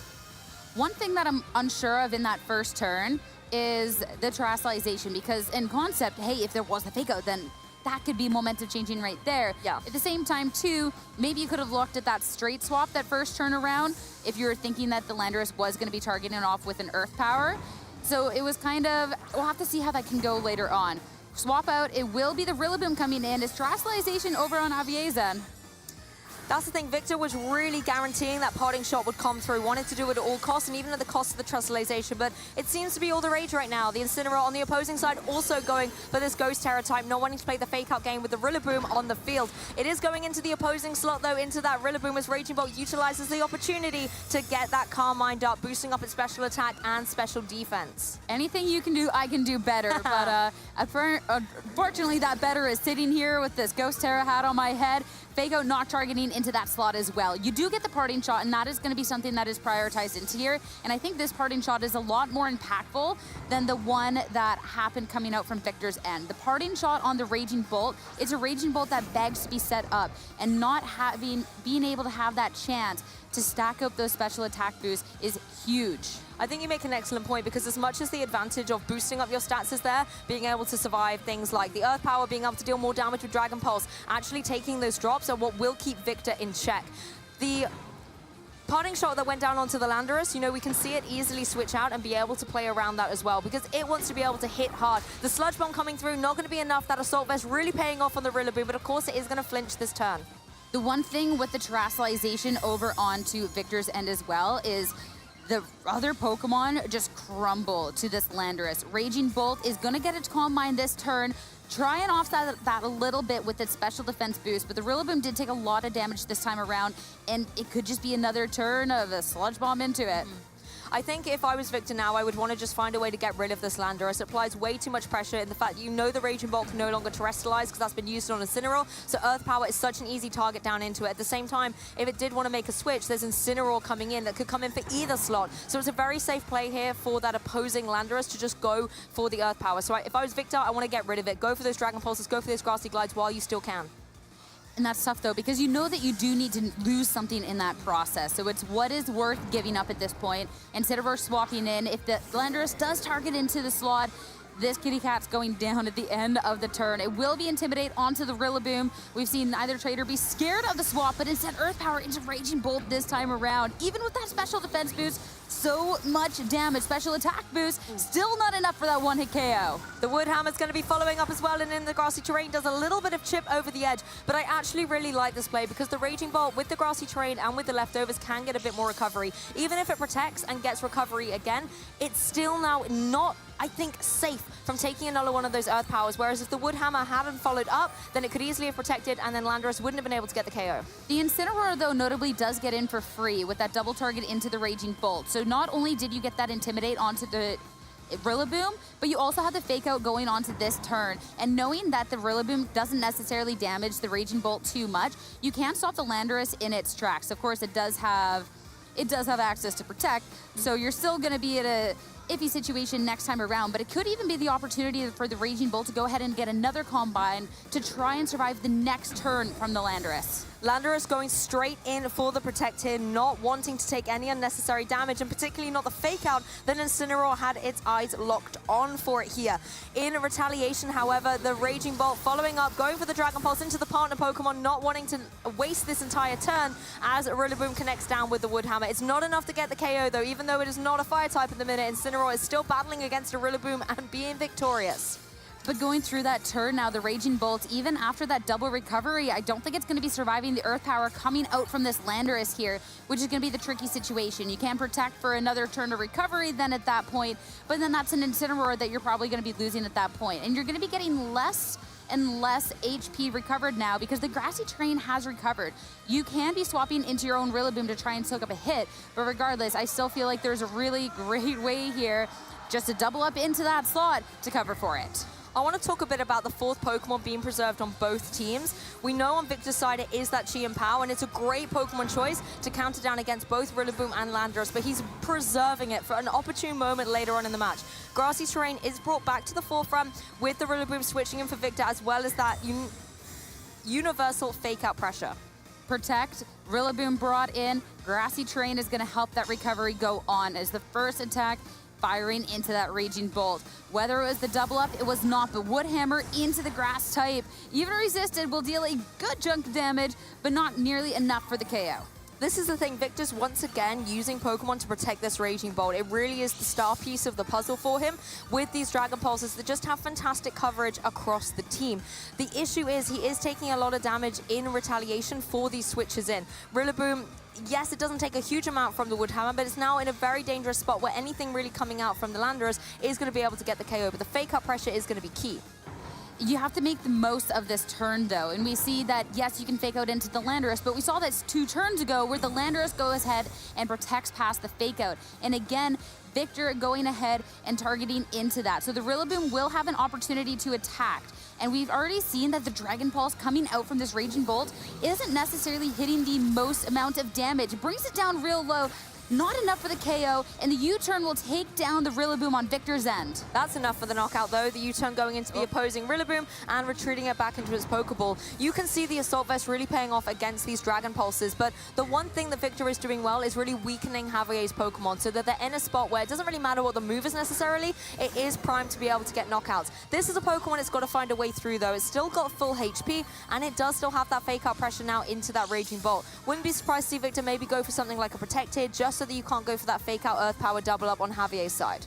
One thing that I'm unsure of in that first turn is the terrestrialization, because in concept, hey, if there was a fake out, then that could be momentum changing right there. Yeah. At the same time, too, maybe you could have looked at that straight swap that first turn around if you were thinking that the Landorus was going to be targeting off with an Earth Power. So it was kind of, we'll have to see how that can go later on. Swap out, it will be the Rillaboom coming in. Is terrestrialization over on Javier's end? That's the thing, Victor was really guaranteeing that parting shot would come through, wanted to do it at all costs, and even at the cost of the terrestrialization, but it seems to be all the rage right now. The Incineroar on the opposing side also going for this Ghost Terra type, not wanting to play the fake out game with the Rillaboom on the field. It is going into the opposing slot, though, into that Rillaboom as Raging Bolt utilizes the opportunity to get that Calm Mind up, boosting up its special attack and special defense. Anything you can do, I can do better, but unfortunately that better is sitting here with this Ghost Terra hat on my head. Fake out not targeting into that slot as well. You do get the parting shot, and that is going to be something that is prioritized into here. And I think this parting shot is a lot more impactful than the one that happened coming out from Victor's end. The parting shot on the Raging Bolt, it's a Raging Bolt that begs to be set up, and not being able to have that chance to stack up those special attack boosts is huge. I think you make an excellent point, because as much as the advantage of boosting up your stats is there, being able to survive things like the Earth Power, being able to deal more damage with Dragon Pulse, actually taking those drops are what will keep Victor in check. The parting shot that went down onto the Landorus, you know, we can see it easily switch out and be able to play around that as well, because it wants to be able to hit hard. The Sludge Bomb coming through, not going to be enough. That Assault Vest really paying off on the Rillaboom, but of course it is going to flinch this turn. The one thing with the terrestrialization over onto Victor's end as well is the other Pokemon just crumble to this Landorus. Raging Bolt is going to get its Calm Mind this turn, try and offset that a little bit with its special defense boost, but the Rillaboom did take a lot of damage this time around, and it could just be another turn of a Sludge Bomb into it. I think if I was Victor now, I would want to just find a way to get rid of this Landorus. It applies way too much pressure in the fact you know the Raging Bolt can no longer terrestrialize because that's been used on Incineroar, so Earth Power is such an easy target down into it. At the same time, if it did want to make a switch, there's Incineroar coming in that could come in for either slot. So it's a very safe play here for that opposing Landorus to just go for the Earth Power. So if I was Victor, I want to get rid of it. Go for those Dragon Pulses, go for those Grassy Glides while you still can. And that's tough, though, because you know that you do need to lose something in that process. So it's what is worth giving up at this point. Instead of her swapping in, if the Landorus does target into the slot, this kitty cat's going down at the end of the turn. It will be Intimidate onto the Rillaboom. We've seen neither trader be scared of the swap, but instead Earth Power into Raging Bolt this time around. Even with that special defense boost, so much damage. Special attack boost, still not enough for that one-hit KO. The Wood Hammer's going to be following up as well, and in the grassy terrain does a little bit of chip over the edge. But I actually really like this play because the Raging Bolt with the grassy terrain and with the leftovers can get a bit more recovery. Even if it protects and gets recovery again, it's still now not, I think, safe from taking another one of those Earth Powers, whereas if the Wood Hammer hadn't followed up, then it could easily have protected, and then Landorus wouldn't have been able to get the KO. The Incineroar, though, notably does get in for free with that double target into the Raging Bolt. So not only did you get that Intimidate onto the Rillaboom, but you also have the Fake Out going onto this turn. And knowing that the Rillaboom doesn't necessarily damage the Raging Bolt too much, you can stop the Landorus in its tracks. Of course, it does have access to protect, so you're still going to be at a iffy situation next time around, but it could even be the opportunity for the Raging Bolt to go ahead and get another Combine to try and survive the next turn from the Landorus. Landorus going straight in for the Protect here, not wanting to take any unnecessary damage, and particularly not the fake out that Incineroar had its eyes locked on for it here. In retaliation, however, the Raging Bolt following up, going for the Dragon Pulse into the partner Pokemon, not wanting to waste this entire turn as Rillaboom connects down with the Wood Hammer. It's not enough to get the KO though, even though it is not a fire type at the minute. Incineroar is still battling against a Rillaboom and being victorious. But going through that turn now, the Raging Bolt, even after that double recovery, I don't think it's going to be surviving the Earth Power coming out from this Landorus here, which is going to be the tricky situation. You can protect for another turn of recovery then at that point, but then that's an Incineroar that you're probably going to be losing at that point. And you're going to be getting less and less HP recovered now because the grassy terrain has recovered. You can be swapping into your own Rillaboom to try and soak up a hit, but regardless, I still feel like there's a really great way here just to double up into that slot to cover for it. I want to talk a bit about the fourth Pokemon being preserved on both teams. We know on Victor's side it is that Chi and Pow, and it's a great Pokemon choice to counter down against both Rillaboom and Landorus, but he's preserving it for an opportune moment later on in the match. Grassy terrain is brought back to the forefront with the Rillaboom switching in for Victor, as well as that universal fake out pressure. Protect, Rillaboom brought in, grassy terrain is going to help that recovery go on as the first attack firing into that Raging Bolt. Whether it was the double up, it was not, but Wood Hammer into the grass type. Even resisted will deal a good chunk of damage, but not nearly enough for the KO. This is the thing, Victor's once again using Pokemon to protect this Raging Bolt. It really is the star piece of the puzzle for him with these Dragon Pulses that just have fantastic coverage across the team. The issue is he is taking a lot of damage in retaliation for these switches in. Rillaboom, yes, it doesn't take a huge amount from the Wood Hammer, but it's now in a very dangerous spot where anything really coming out from the Landorus is going to be able to get the KO, but the fake out pressure is going to be key. You have to make the most of this turn, though, and we see that, yes, you can fake out into the Landorus, but we saw this 2 turns ago where the Landorus goes ahead and protects past the fake out. And again, Victor going ahead and targeting into that. So the Rillaboom will have an opportunity to attack. And we've already seen that the Dragon Pulse coming out from this Raging Bolt isn't necessarily hitting the most amount of damage. It brings it down real low. Not enough for the KO, and the U-turn will take down the Rillaboom on Victor's end. That's enough for the knockout, though. The U-turn going into the opposing Rillaboom and retreating it back into its Pokeball. You can see the Assault Vest really paying off against these Dragon Pulses, but the one thing that Victor is doing well is really weakening Javier's Pokemon so that they're in a spot where it doesn't really matter what the move is necessarily, it is primed to be able to get knockouts. This is a Pokemon it's got to find a way through, though. It's still got full HP, and it does still have that fake out pressure now into that Raging Bolt. Wouldn't be surprised to see Victor maybe go for something like a Protected, just so that you can't go for that fake out Earth Power double up on Javier's side.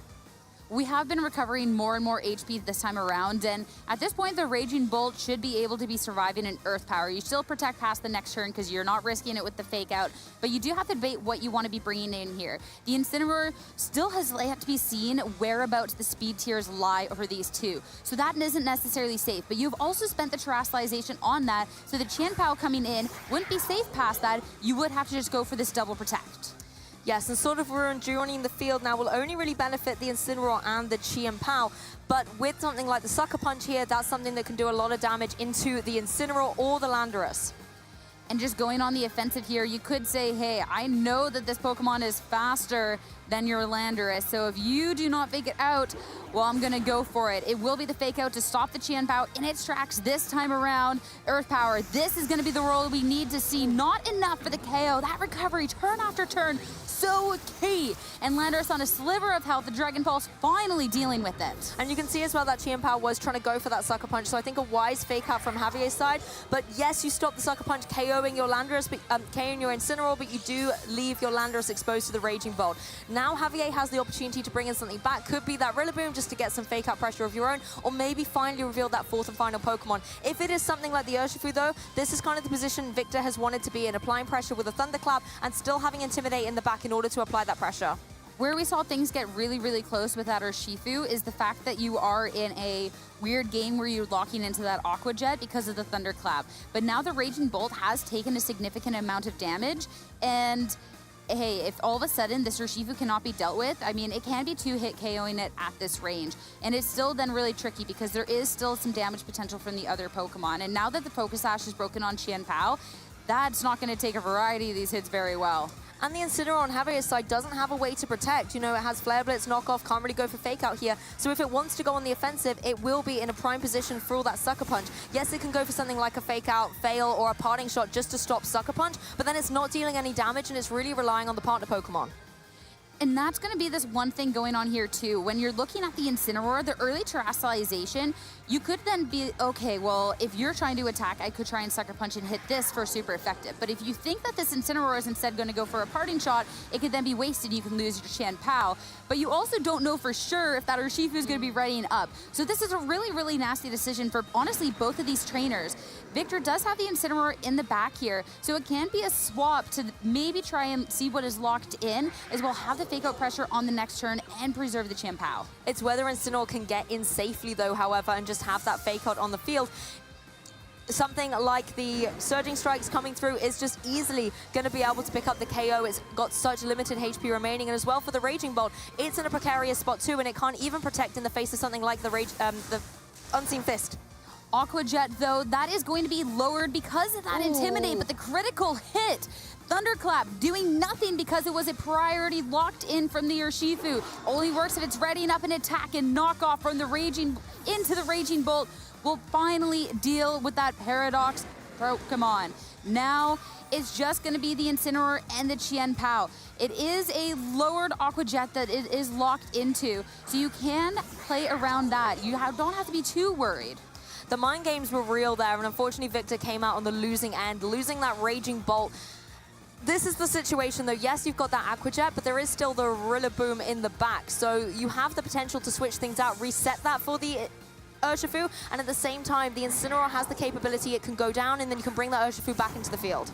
We have been recovering more and more HP this time around, and at this point, the Raging Bolt should be able to be surviving an Earth Power. You still protect past the next turn because you're not risking it with the fake out, but you do have to debate what you want to be bringing in here. The Incineroar still has yet to be seen whereabouts the speed tiers lie over these two, so that isn't necessarily safe, but you've also spent the Terrestrialization on that, so the Chien-Pao coming in wouldn't be safe past that. You would have to just go for this double protect. Yes, and Sword of Ruin joining the field now will only really benefit the Incineroar and the Chien-Pao, but with something like the Sucker Punch here, that's something that can do a lot of damage into the Incineroar or the Landorus. And just going on the offensive here, you could say, hey, I know that this Pokemon is faster than your Landorus, so if you do not fake it out, well, I'm gonna go for it. It will be the fake out to stop the Chien-Pao in its tracks this time around. Earth Power, this is gonna be the role we need to see. Not enough for the KO. That recovery, turn after turn, so key. And Landorus on a sliver of health, the Dragon Pulse finally dealing with it. And you can see as well that Chien-Pao was trying to go for that Sucker Punch, so I think a wise fake out from Javier's side. But yes, you stop the Sucker Punch, KOing your Landorus, but KOing your Incineroar, but you do leave your Landorus exposed to the Raging Bolt. Now Javier has the opportunity to bring in something back. Could be that Rillaboom just to get some fake out pressure of your own, or maybe finally reveal that fourth and final Pokemon. If it is something like the Urshifu though, this is kind of the position Victor has wanted to be in, applying pressure with a Thunderclap and still having Intimidate in the back in order to apply that pressure. Where we saw things get really, really close with that Urshifu is the fact that you are in a weird game where you're locking into that Aqua Jet because of the Thunderclap. But now the Raging Bolt has taken a significant amount of damage, and hey, if all of a sudden this Urshifu cannot be dealt with, I mean, it can be 2-hit KOing it at this range. And it's still then really tricky because there is still some damage potential from the other Pokemon. And now that the Focus Sash is broken on Chien-Pao, that's not going to take a variety of these hits very well. And the Incineroar on Javier's side doesn't have a way to protect. You know, it has Flare Blitz, knockoff, can't really go for fake out here. So if it wants to go on the offensive, it will be in a prime position for all that Sucker Punch. Yes, it can go for something like a fake out, fail, or a parting shot just to stop Sucker Punch, but then it's not dealing any damage and it's really relying on the partner Pokemon. And that's going to be this one thing going on here too. When you're looking at the Incineroar, the early terrestrialization, you could then be, okay, well, if you're trying to attack, I could try and Sucker Punch and hit this for super effective. But if you think that this Incineroar is instead going to go for a parting shot, it could then be wasted. You can lose your Chien-Pao. But you also don't know for sure if that Urshifu is going to be readying up. So this is a really, really nasty decision for, honestly, both of these trainers. Victor does have the Incineroar in the back here, so it can be a swap to maybe try and see what is locked in, as well have the fake out pressure on the next turn and preserve the Chien-Pao. It's whether Incineroar can get in safely though, however, and just have that fake out on the field. Something like the Surging Strikes coming through is just easily going to be able to pick up the KO. It's got such limited HP remaining, and as well for the Raging Bolt, it's in a precarious spot too, and it can't even protect in the face of something like the Unseen Fist. Aqua Jet, though, that is going to be lowered because of that Intimidate, but the critical hit, Thunderclap, doing nothing because it was a priority locked in from the Urshifu. Only works if it's readying up an attack, and knockoff from the Raging into the Raging Bolt will finally deal with that Paradox Pokemon. Now, it's just going to be the Incineroar and the Chien-Pao. It is a lowered Aqua Jet that it is locked into, so you can play around that. You don't have to be too worried. The mind games were real there, and unfortunately Victor came out on the losing end, losing that Raging Bolt. This is the situation though. Yes, you've got that Aqua Jet, but there is still the Rillaboom in the back. So you have the potential to switch things out, reset that for the Urshifu, and at the same time, the Incineroar has the capability, it can go down, and then you can bring that Urshifu back into the field.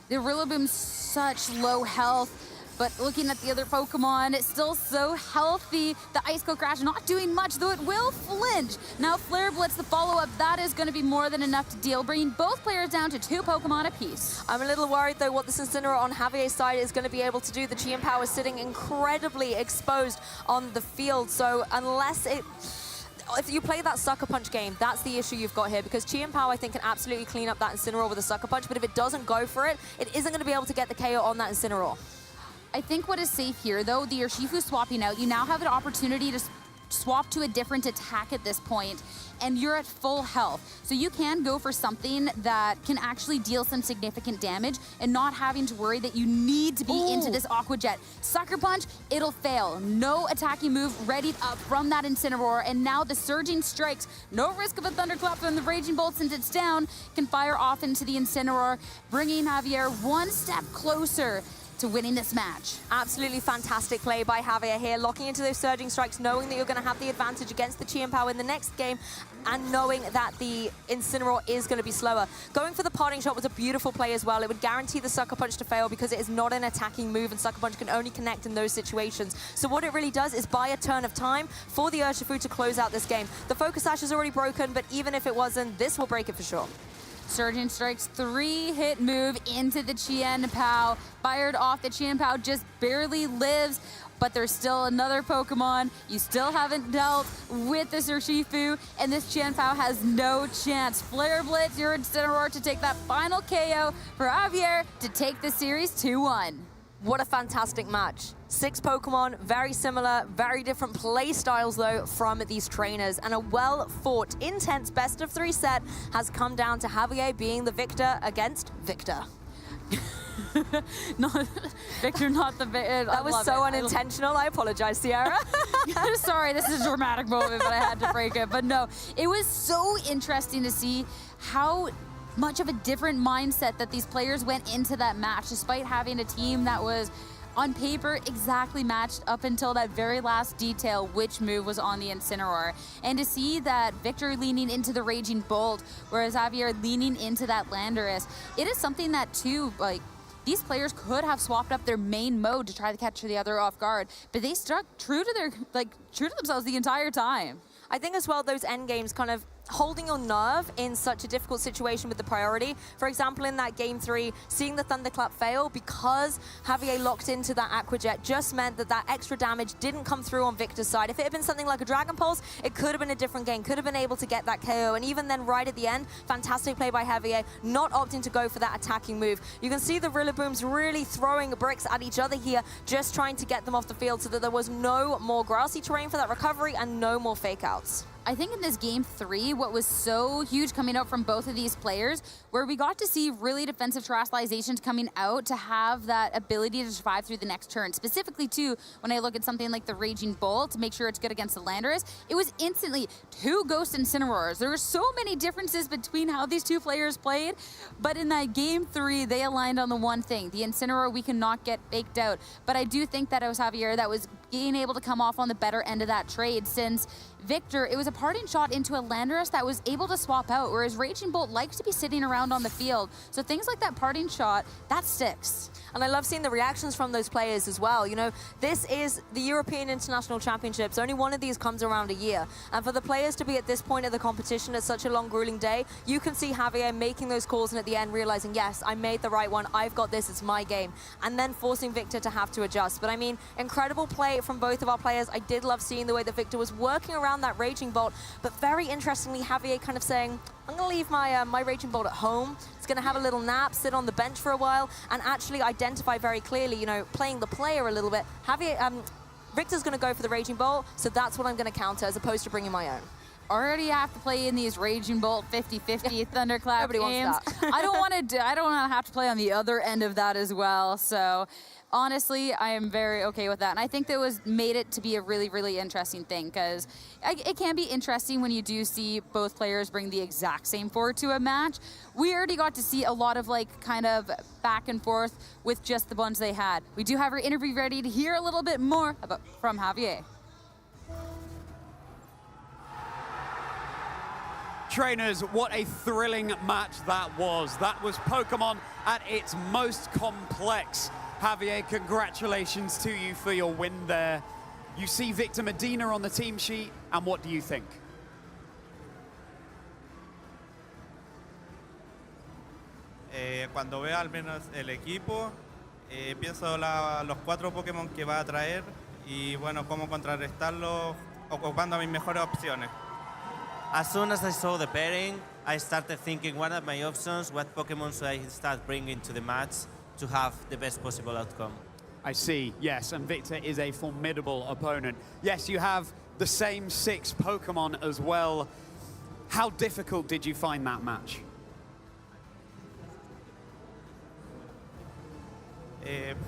The Rillaboom's such low health, but looking at the other Pokemon, it's still so healthy. The Ice Coat Crash not doing much, though it will flinch. Now Flare Blitz, the follow-up, that is going to be more than enough to deal, bringing both players down to 2 Pokemon apiece. I'm a little worried, though, what this Incineroar on Javier's side is going to be able to do. The Chien-Pao is sitting incredibly exposed on the field, so unless it... If you play that Sucker Punch game, that's the issue you've got here, because Chien-Pao, I think, can absolutely clean up that Incineroar with a Sucker Punch, but if it doesn't go for it, it isn't going to be able to get the KO on that Incineroar. I think what is safe here, though, the Urshifu swapping out, you now have an opportunity to swap to a different attack at this point, and you're at full health. So you can go for something that can actually deal some significant damage and not having to worry that you need to be into this Aqua Jet. Sucker Punch, it'll fail. No attacking move readied up from that Incineroar, and now the Surging Strikes, no risk of a Thunderclap from the Raging Bolt since it's down, can fire off into the Incineroar, bringing Javier one step closer to winning this match. Absolutely fantastic play by Javier here, locking into those Surging Strikes, knowing that you're going to have the advantage against the Chien-Pao in the next game, and knowing that the Incineroar is going to be slower. Going for the parting shot was a beautiful play as well. It would guarantee the Sucker Punch to fail because it is not an attacking move, and Sucker Punch can only connect in those situations. So what it really does is buy a turn of time for the Urshifu to close out this game. The Focus Sash is already broken, but even if it wasn't, this will break it for sure. Surging Strikes, 3-hit move into the Chien-Pao. Fired off, the Chien-Pao just barely lives, but there's still another Pokemon. You still haven't dealt with this Urshifu, and this Chien-Pao has no chance. Flare Blitz, your Incineroar to take that final KO for Javier to take the series 2-1. What a fantastic match. 6 Pokemon, very similar, very different play styles though from these trainers, and a well-fought, intense best-of-3 set has come down to Javier being the victor against Victor. Not Victor, not the victor. That was so unintentional. I apologize, Sierra. Sorry, this is a dramatic moment, but I had to break it. But no, it was so interesting to see how much of a different mindset that these players went into that match, despite having a team that was on paper exactly matched up until that very last detail, which move was on the Incineroar. And to see that Victor leaning into the Raging Bolt, whereas Javier leaning into that Landorus, it is something that too, like, these players could have swapped up their main mode to try to catch the other off guard, but they stuck true to their, true to themselves the entire time. I think as well, those end games kind of holding your nerve in such a difficult situation with the priority. For example, in that game 3, seeing the Thunderclap fail because Javier locked into that Aquajet just meant that that extra damage didn't come through on Victor's side. If it had been something like a Dragon Pulse, it could have been a different game, could have been able to get that KO. And even then, right at the end, fantastic play by Javier, not opting to go for that attacking move. You can see the Rillabooms really throwing bricks at each other here, just trying to get them off the field so that there was no more grassy terrain for that recovery and no more fake outs. I think in this game 3, what was so huge coming out from both of these players, where we got to see really defensive terrestrializations coming out to have that ability to survive through the next turn. Specifically, too, when I look at something like the Raging Bolt to make sure it's good against the Landorus, it was instantly 2 Ghost Incineroars. There were so many differences between how these two players played, but in that game 3, they aligned on the one thing. The Incineroar we cannot get baked out. But I do think that it was Javier that was being able to come off on the better end of that trade, since Victor, it was a parting shot into a Landorus that was able to swap out, whereas Raging Bolt likes to be sitting around on the field. So things like that parting shot, that sticks. And I love seeing the reactions from those players as well. You know, this is the European International Championships. Only one of these comes around a year. And for the players to be at this point of the competition at such a long, grueling day, you can see Javier making those calls and at the end realizing, yes, I made the right one. I've got this. It's my game. And then forcing Victor to have to adjust. But I mean, incredible play from both of our players. I did love seeing the way that Victor was working around that Raging Bolt. But very interestingly, Javier kind of saying, I'm going to leave my Raging Bolt at home. It's going to have a little nap, sit on the bench for a while, and actually identify very clearly, you know, playing the player a little bit. Javier, Victor's going to go for the Raging Bolt, so that's what I'm going to counter as opposed to bringing my own. Already have to play in these Raging Bolt 50-50 Thunderclap Nobody games. wants that. I don't want to have to play on the other end of that as well. So honestly, I am very okay with that. And I think that made it to be a really, really interesting thing, because it can be interesting when you do see both players bring the exact same forward to a match. We already got to see a lot of kind of back and forth with just the ones they had. We do have our interview ready to hear a little bit more from Javier. Trainers, what a thrilling match that was. That was Pokemon at its most complex. Javier, congratulations to you for your win there. You see Victor Medina on the team sheet, and what do you think? Cuando veo al menos el equipo, pienso los 4 Pokémon que va a traer y bueno, cómo contrarrestarlos ocupando mis mejores opciones. As soon as I saw the pairing, I started thinking what are my options, what Pokemon should I start bringing to the match to have the best possible outcome. I see, yes, and Victor is a formidable opponent. Yes, you have the same 6 Pokemon as well. How difficult did you find that match?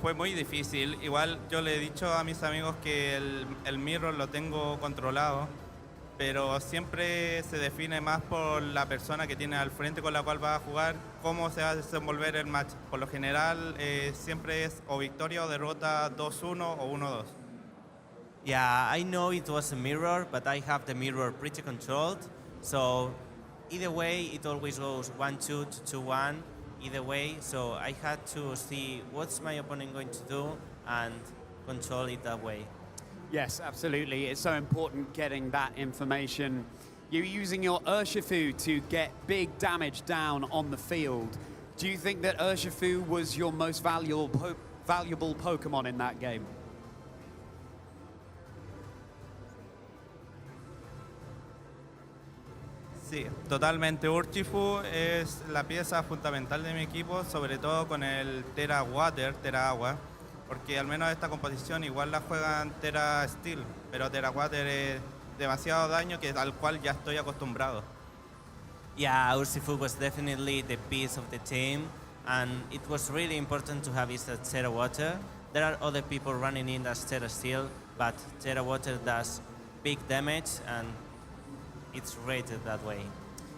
Fue muy difícil. Igual yo le he dicho a mis amigos que el mirror lo tengo controlado, pero siempre se define más por la persona que tiene al frente con la cual va a jugar, cómo se va a desenvolver el match. Por lo general, siempre es o victoria o derrota 2-1 o 1-2. Yeah, I know it was a mirror, but I have the mirror pretty controlled. So either way, it always goes 1-2 to 2-1, either way. So I had to see what's my opponent going to do and control it that way. Yes, absolutely. It's so important getting that information. You're using your Urshifu to get big damage down on the field. Do you think that Urshifu was your most valuable Pokemon in that game? Sí, totalmente. Urshifu es la pieza fundamental de mi equipo, sobre todo con el Tera Water, Tera Agua, porque al menos esta composición igual la juegan Tera Steel, pero Tera Water es demasiado daño al cual ya estoy acostumbrado. Yeah, Urshifu was definitely the piece of the team, and it was really important to have it as Terra Water. There are other people running in as Terra Steel, but Terra Water does big damage, and it's rated that way.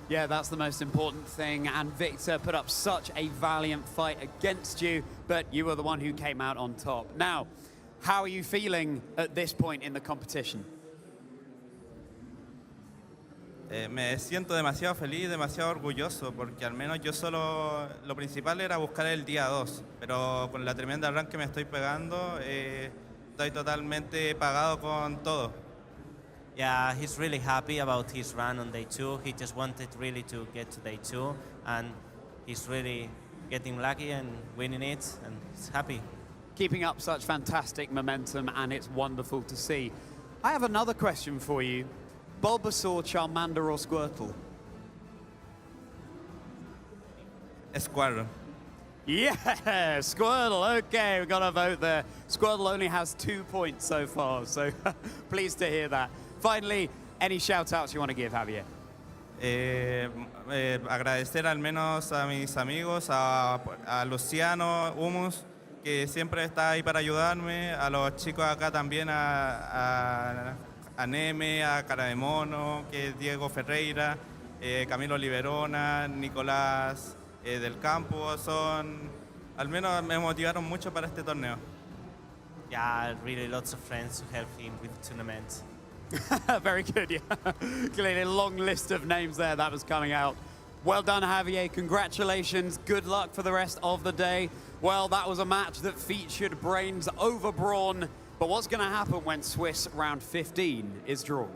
Yeah, that's the most important thing, and Victor put up such a valiant fight against you, but you were the one who came out on top. Now, how are you feeling at this point in the competition? Me siento demasiado feliz, demasiado orgulloso, porque al menos yo solo, lo principal era buscar el día 2, pero con la tremenda run que me estoy pegando, estoy totalmente pagado con todo. Yeah, he's really happy about his run on day 2. He just wanted really to get to day 2, and he's really getting lucky and winning it, and he's happy. Keeping up such fantastic momentum, and it's wonderful to see. I have another question for you. Bulbasaur, Charmander, or Squirtle? Squirtle. Yeah, Squirtle. Okay, we've got a vote there. Squirtle only has 2 points so far, so pleased to hear that. Finally, any shout-outs you want to give, Javier? Agradecer al menos a mis amigos, a Luciano, Humus, que siempre está ahí para ayudarme, a los chicos acá también, a Neme, a Cara de Mono, que es Diego Ferreira, Camilo Liberona, Nicolás del Campo, al menos me motivaron mucho para este torneo. Yeah, really lots of friends to help him with the tournament. Very good, yeah. Clearly a long list of names there that was coming out. Well done, Javier. Congratulations. Good luck for the rest of the day. Well, that was a match that featured brains over brawn. But what's going to happen when Swiss round 15 is drawn?